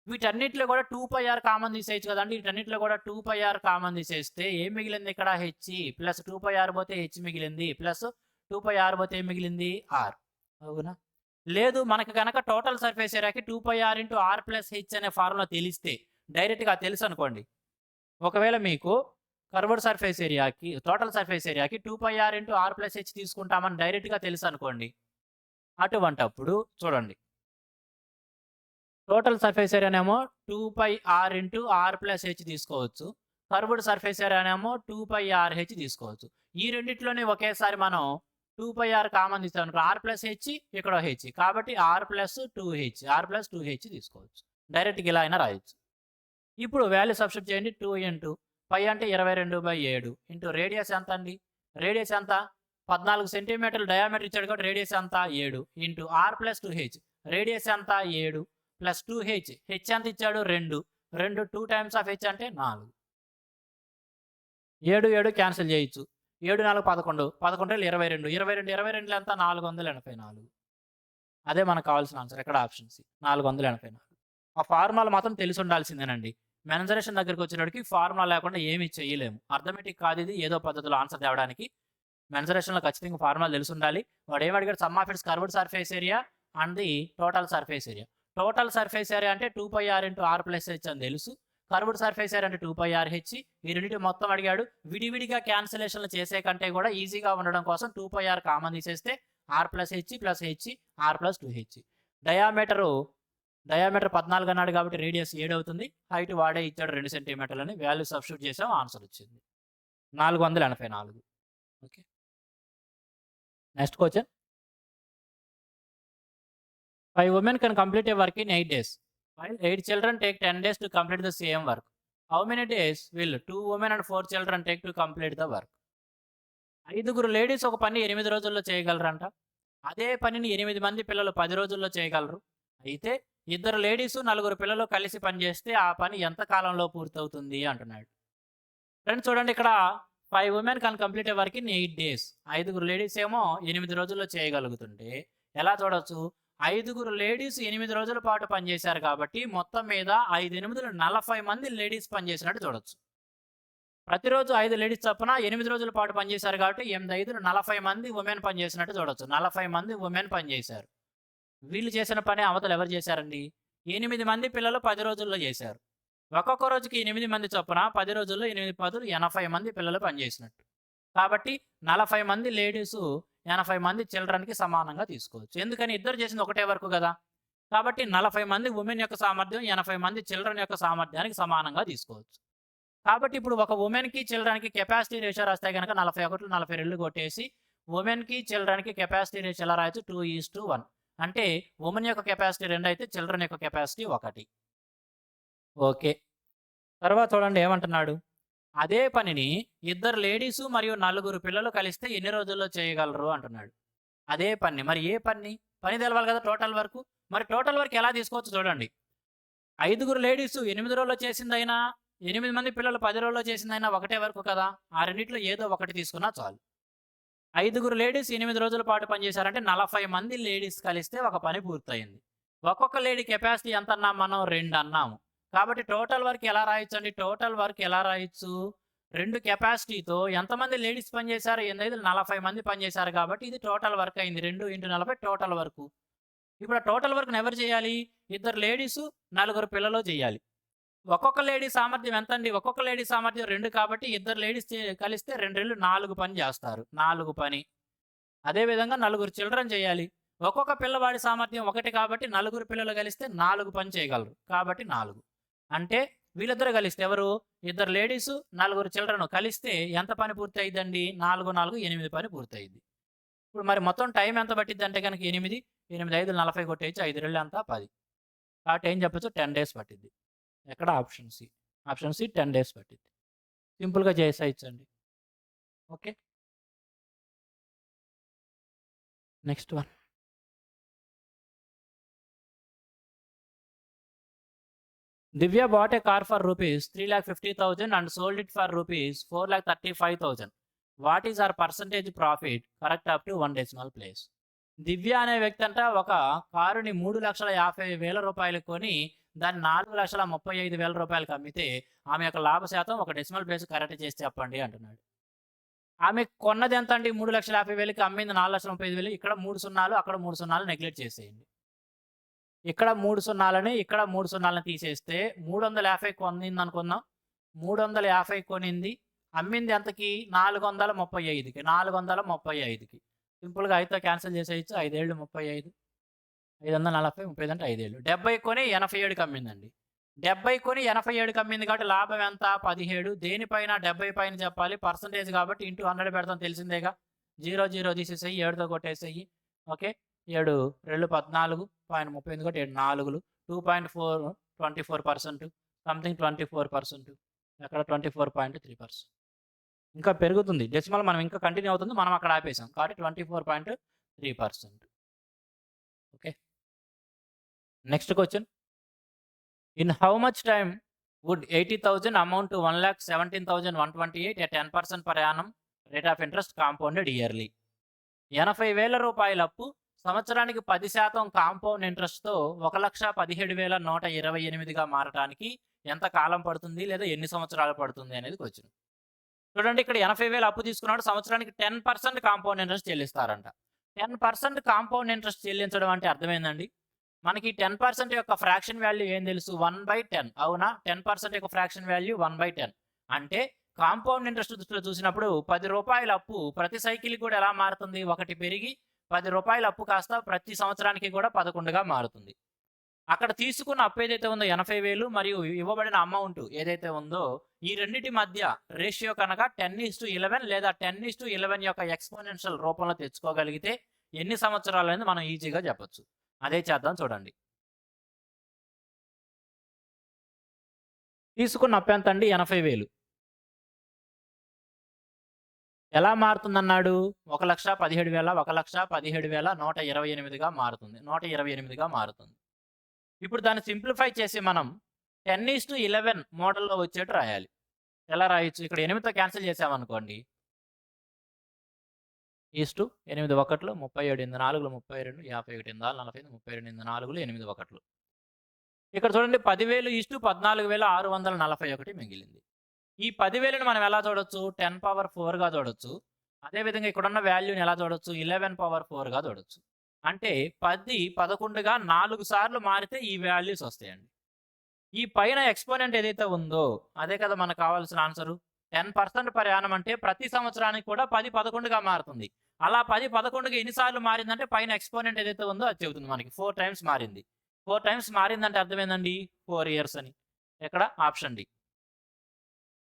Speaker 1: వీటన్నిటిలో కూడా 2πr కామన్ తీసేయొచ్చు కదండీ. వీటన్నిటిలో కూడా 2πr కామన్ తీసేస్తే ఏం మిగిలింది ఇక్కడ హెచ్ ప్లస్ 2πr పోతే హెచ్ మిగిలింది ప్లస్ 2πr పోతే ఏం మిగిలింది ఆర్. అవునా? లేదు మనకు గనక టోటల్ సర్ఫేస్ ఏరియాకి 2πr into are plus h అనే ఫార్ములా తెలిస్తే డైరెక్ట్‌గా తెలుసు అనుకోండి. ఒకవేళ మీకు కర్వ్డ్ సర్ఫేస్ ఏరియాకి టోటల్ సర్ఫేస్ ఏరియాకి 2πr into are plus H తీసుకుంటామని డైరెక్ట్‌గా తెలుసు అనుకోండి. అటువంటప్పుడు చూడండి. టోటల్ సర్ఫేస్ ఏరియానేమో 2πr into are plus H తీసుకోవచ్చు. కర్వ్డ్ సర్ఫేస్ ఏరియానేమో 2πRh తీసుకోవచ్చు. ఈ రెండిట్లోనే ఒకేసారి మనం 2πr కామన్ తీస్తాం అనుకో ఆర్ ప్లస్ హెచ్ ఇక్కడ హెచ్. కాబట్టి ఆర్ ప్లస్ 2h తీసుకోవచ్చు. డైరెక్ట్‌గా ఇలా అయినా రాయొచ్చు. ఇప్పుడు వాల్యూ సబ్స్టిట్యూట్ చేయండి. 2 ఇంటూ పై అంటే 22/7 ఇంటూ రేడియస్ ఎంత అండి? రేడియస్ ఎంత? 14 సెంటీమీటర్లు డయామీటర్ ఇచ్చాడు కాబట్టి రేడియస్ ఎంత? 7 into are plus 2h. Radius ఎంత? 7 ప్లస్ 2h. హెచ్ ఎంత ఇచ్చాడు? 2. 2 టైమ్స్ ఆఫ్ హెచ్ అంటే 4. 7 క్యాన్సిల్ చేయొచ్చు. 7 4 11. 11 22. 22 ఎంత? 484. అదే మనకు కావాల్సిన ఆన్సర్. ఎక్కడ ఆప్షన్ సి 484. ఆ ఫార్ములా మాత్రం తెలిసి ఉండాల్సిందేనండి. మెన్సరేషన్ దగ్గరికి వచ్చేటప్పటికి ఫార్ములా లేకుండా ఏమీ చేయలేము. అర్థమెటిక్ కాదు ఇది. ఏదో పద్ధతిలో ఆన్సర్ తేవడానికి మెన్సరేషన్‌లో ఖచ్చితంగా ఫార్ములా తెలిసి ఉండాలి. వాడు ఏమి అడిగాడు? Some of it's curved surface area and the total surface area. Total surface area అంటే 2πr into are plus H అని తెలుసు. కర్వ్డ్ సర్ఫేస్ ఏరియా అంటే 2πRh. ఈ రెండిటి మొత్తం అడిగాడు. విడివిడిగా క్యాన్సిలేషన్లు చేసే కంటే కూడా ఈజీగా ఉండడం కోసం 2πr కామన్ తీసేస్తే r plus h plus h r plus 2h. Diameter 14 అన్నాడు కాబట్టి రేడియస్ 7 అవుతుంది. హైట్ వాడే ఇచ్చాడు 2 సెంటీమీటర్లని. వాల్యూ సబ్స్టిట్యూట్ చేసాం. ఆన్సర్ వచ్చింది 484. Okay. Next question. 5 women can complete a work in 8 days, while 8 children take 10 days to complete the same work. How many days will 2 women and 4 children take to complete the work? 5 ladies ఒక పని 8 రోజుల్లో చేయగలరంట. అదే పనిని 8 మంది పిల్లలు 10 రోజుల్లో చేయగలరు. అయితే 2 లేడీసు 4 పిల్లలు కలిసి పనిచేస్తే ఆ పని ఎంత కాలంలో పూర్తవుతుంది అంటున్నాడు. ఫ్రెండ్స్ చూడండి, ఇక్కడ 5 women can complete a work in 8 days. 5 ladies ఏమో 8 రోజుల్లో చేయగలుగుతుంటే ఎలా చూడొచ్చు? 5 లేడీస్ 8 రోజుల పాటు పనిచేశారు కాబట్టి మొత్తం మీద 5 8 40 మంది లేడీస్ పనిచేసినట్టు చూడొచ్చు. ప్రతిరోజు 5 లేడీస్ చొప్పున 8 రోజుల పాటు పనిచేశారు కాబట్టి 8 5 40 మంది ఉమెన్ పనిచేసినట్టు చూడొచ్చు. 40 మంది ఉమెన్ పనిచేశారు. వీళ్ళు చేసిన పని అవతల ఎవరు చేశారండి? 8 మంది పిల్లలు 10 రోజుల్లో చేశారు. ఒక్కొక్క రోజుకి 8 మంది చొప్పున 10 రోజుల్లో 8 10 80 మంది పిల్లలు పనిచేసినట్టు. కాబట్టి 40 మంది లేడీసు 80 మంది చిల్డ్రన్‌కి సమానంగా తీసుకోవచ్చు. ఎందుకని ఇద్దరు చేసింది ఒకటే వర్క్ కదా! కాబట్టి 40 మంది ఉమెన్ యొక్క సామర్థ్యం 80 మంది చిల్డ్రన్ యొక్క సామర్థ్యానికి సమానంగా తీసుకోవచ్చు. కాబట్టి ఇప్పుడు ఒక ఉమెన్‌కి, చిల్డ్రన్‌కి కెపాసిటీ రేషియో రాస్తే గనక 41 42 కొట్టేసి ఉమెన్‌కి, చిల్డ్రన్‌కి కెపాసిటీ రేషియో ఎలా రాయొచ్చు? 2:1. అంటే ఉమెన్ యొక్క కెపాసిటీ 2 అయితే చిల్డ్రన్ యొక్క కెపాసిటీ 1. ఓకే. తర్వాత చూడండి ఏమంటున్నాడు? అదే పనిని 2 లేడీసు మరియు 4 పిల్లలు కలిస్తే ఎన్ని రోజుల్లో చేయగలరు అంటున్నాడు. అదే పని. మరి ఏ పని? పని తెలవాలి కదా టోటల్ వర్క్. మరి టోటల్ వర్క్ ఎలా తీసుకోవచ్చో చూడండి. 5 లేడీసు 8 రోజుల్లో చేసిందైనా, 8 మంది పిల్లలు 10 రోజుల్లో చేసిందైనా ఒకటే వర్క్ కదా! ఆ రెండిట్లో ఏదో ఒకటి తీసుకున్నా చాలు. 5 లేడీస్ 8 రోజుల పాటు పనిచేశారంటే 40 మంది లేడీస్ కలిస్తే ఒక పని పూర్తయింది. ఒక్కొక్క లేడీ కెపాసిటీ ఎంతన్నాం మనం? 2 అన్నాము. కాబట్టి టోటల్ వర్క్ ఎలా రాయొచ్చండి? టోటల్ వర్క్ ఎలా రాయొచ్చు? 2 కెపాసిటీతో ఎంతమంది లేడీస్ పనిచేశారు? 8 40 మంది పనిచేశారు కాబట్టి ఇది టోటల్ వర్క్ అయింది. 2 × 40 టోటల్ వర్కు. ఇప్పుడు ఆ టోటల్ వర్క్‌ని ఎవరు చేయాలి? 2 లేడీసు, 4 పిల్లలో చేయాలి. ఒక్కొక్క లేడీ సామర్థ్యం ఎంతండి? ఒక్కొక్క లేడీ సామర్థ్యం 2 కాబట్టి 2 లేడీస్ కలిస్తే 2 రెళ్ళు 4 పని చేస్తారు. 4 పని. అదే విధంగా 4 చిల్డ్రన్ చేయాలి. ఒక్కొక్క పిల్లవాడి సామర్థ్యం 1 కాబట్టి 4 పిల్లలు కలిస్తే 4 పని చేయగలరు. కాబట్టి 4. అంటే వీళ్ళిద్దరూ కలిస్తే ఎవరు? 2 లేడీసు, 4 చిల్డ్రన్ కలిస్తే ఎంత పని పూర్తయిద్దండి? 4, 4 8 పని పూర్తయిద్ది. ఇప్పుడు మరి మొత్తం టైం ఎంత పట్టిద్దంటే గనక 8, 8, 5 40 కొట్టేయచ్చు. 5 రెళ్ళు ఎంత? 10. కాబట్టి ఏం చెప్పొచ్చు? 10 డేస్ పట్టిద్ది. ఎక్కడ? Option C. Option C 10 days పట్టిద్ది. సింపుల్‌గా చేసేయొచ్చండి. Okay. Next one. Divya bought a car for rupees 3,50,000 and sold it for rupees 4,35,000. What is her percentage profit? Correct up to 1 decimal place. దివ్య అనే వ్యక్తి అంట ఒక కారుని 3,50,000 రూపాయలకు కొని దాన్ని 4,35,000 రూపాయలకు అమ్మితే ఆమె యొక్క లాభ శాతం ఒక డెసిమల్ ప్లేస్ కరెక్ట్ చేసి చెప్పండి అంటున్నాడు. ఆమె కొన్నది ఎంత అండి? 3,50,000కి అమ్మింది 4,35,000. ఇక్కడ 3 సున్నాలు అక్కడ 3 సున్నాలు నెగ్లెక్ట్ చేసేయండి. ఇక్కడ 3 సున్నాలని, ఇక్కడ 3 సున్నాలని తీసేస్తే 350 కొనిందనుకుందాం. 350 కొనింది. అమ్మింది ఎంతకి? 435కి. 435కి. సింపుల్‌గా 5తో క్యాన్సిల్ చేసేయొచ్చు. 5 ఏళ్ళు 35. 540, 35 అంటే 5 ఏళ్ళు. 70 కొని 87కి అమ్మిందండి. 70 కొని 87కి అమ్మింది కాబట్టి లాభం ఎంత? 17. దేనిపైన? 70 పైన చెప్పాలి. పర్సెంటేజ్ కాబట్టి ఇంటూ 100 పెడతాం తెలిసిందేగా. 0, 0 తీసేసేయి. 7తో కొట్టేసేయి. ఓకే. 7 రెళ్ళు 14. 38 కొట్టి 7 4లు 2.4 24% సంథింగ్ 24%. ఎక్కడ 24.3%. ఇంకా పెరుగుతుంది. డెసిమల్ మనం ఇంకా కంటిన్యూ అవుతుంది. మనం అక్కడ ఆపేసాం. కాబట్టి 24.3%. Okay. Next question. In how much time would 80,000 amount to 1,17,128 at 10% per annum rate of interest compounded yearly. 80,000 రూపాయల అప్పు సంవత్సరానికి 10% కాంపౌండ్ ఇంట్రెస్ట్‌తో 1,17,128గా మారటానికి ఎంత కాలం పడుతుంది? లేదా ఎన్ని సంవత్సరాలు పడుతుంది అనేది క్వెషన్. చూడండి ఇక్కడ 80,000 అప్పు తీసుకున్నాడు. సంవత్సరానికి 10% కాంపౌండ్ ఇంట్రెస్ట్ చెల్లిస్తారంట. 10% కాంపౌండ్ ఇంట్రెస్ట్ చెల్లించడం అంటే అర్థమైందండి. మనకి 10% యొక్క ఫ్రాక్షన్ వాల్యూ ఏం తెలుసు? 1/10 అవునా? 10% యొక్క ఫ్రాక్షన్ వాల్యూ 1/10. అంటే కాంపౌండ్ ఇంట్రెస్ట్ దృష్టిలో చూసినప్పుడు రూ. 10 అప్పు ప్రతి సైకిల్‌కి కూడా ఎలా మారుతుంది? 1 పెరిగి రూ. 10 అప్పు కాస్త ప్రతి సంవత్సరానికి కూడా 11గా మారుతుంది. అక్కడ తీసుకున్న అప్పు ఏదైతే ఉందో 80,000 మరియు ఇవ్వబడిన అమౌంట్ ఏదైతే ఉందో ఈ రెండిటి మధ్య రేషియో కనుక 10:11 లేదా 10:11 యొక్క ఎక్స్‌పోనెన్షియల్ రూపంలో తెచ్చుకోగలిగితే ఎన్ని సంవత్సరాలు అనేది మనం ఈజీగా చెప్పొచ్చు. అదే చేద్దాం చూడండి. తీసుకున్న అప్పు ఎంత అండి? 80,000. ఎలా మారుతుందన్నాడు? 1,17,000 1,17,128గా మారుతుంది. 128గా మారుతుంది. ఇప్పుడు దాన్ని సింప్లిఫై చేసి మనం 10:11 మోడల్‌లో వచ్చేట్టు రాయాలి. ఎలా రాయొచ్చు? ఇక్కడ 8తో క్యాన్సిల్ చేసామనుకోండి. 8 ఒకట్లు 37 8 4 32 51 8 45 32 4 8 ఒకట్లు. ఇక్కడ చూడండి 10,000 14,641 మిగిలింది. ఈ 10,000ని మనం ఎలా చూడొచ్చు? 10^4గా చూడొచ్చు. అదేవిధంగా ఇక్కడున్న వాల్యూని ఎలా చూడొచ్చు? 11^4గా చూడొచ్చు. అంటే 10 11గా 4 సార్లు మారితే ఈ వాల్యూస్ వస్తాయండి. ఈ పైన ఎక్స్‌పోనెంట్ ఏదైతే ఉందో అదే కదా మనకు కావాల్సిన ఆన్సరు. 10% పర్ యానం అంటే ప్రతి సంవత్సరానికి కూడా 10 11గా మారుతుంది. అలా 10 11గా ఎన్ని సార్లు మారిందంటే పైన ఎక్స్‌పోనెంట్ ఏదైతే ఉందో అది చెబుతుంది మనకి. 4 టైమ్స్ మారింది. 4 టైమ్స్ మారిందంటే అర్థమేందండి? 4 ఇయర్స్ అని. ఎక్కడ? Option D.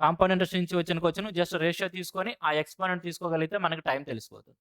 Speaker 1: కాంపౌండ్ ఇంట్రెస్ట్ నుంచి వచ్చిన క్వెషన్ జస్ట్ రేషియో తీసుకొని ఆ ఎక్స్‌పోనెంట్ తీసుకోగలిగితే మనకి టైం తెలిసిపోతుంది.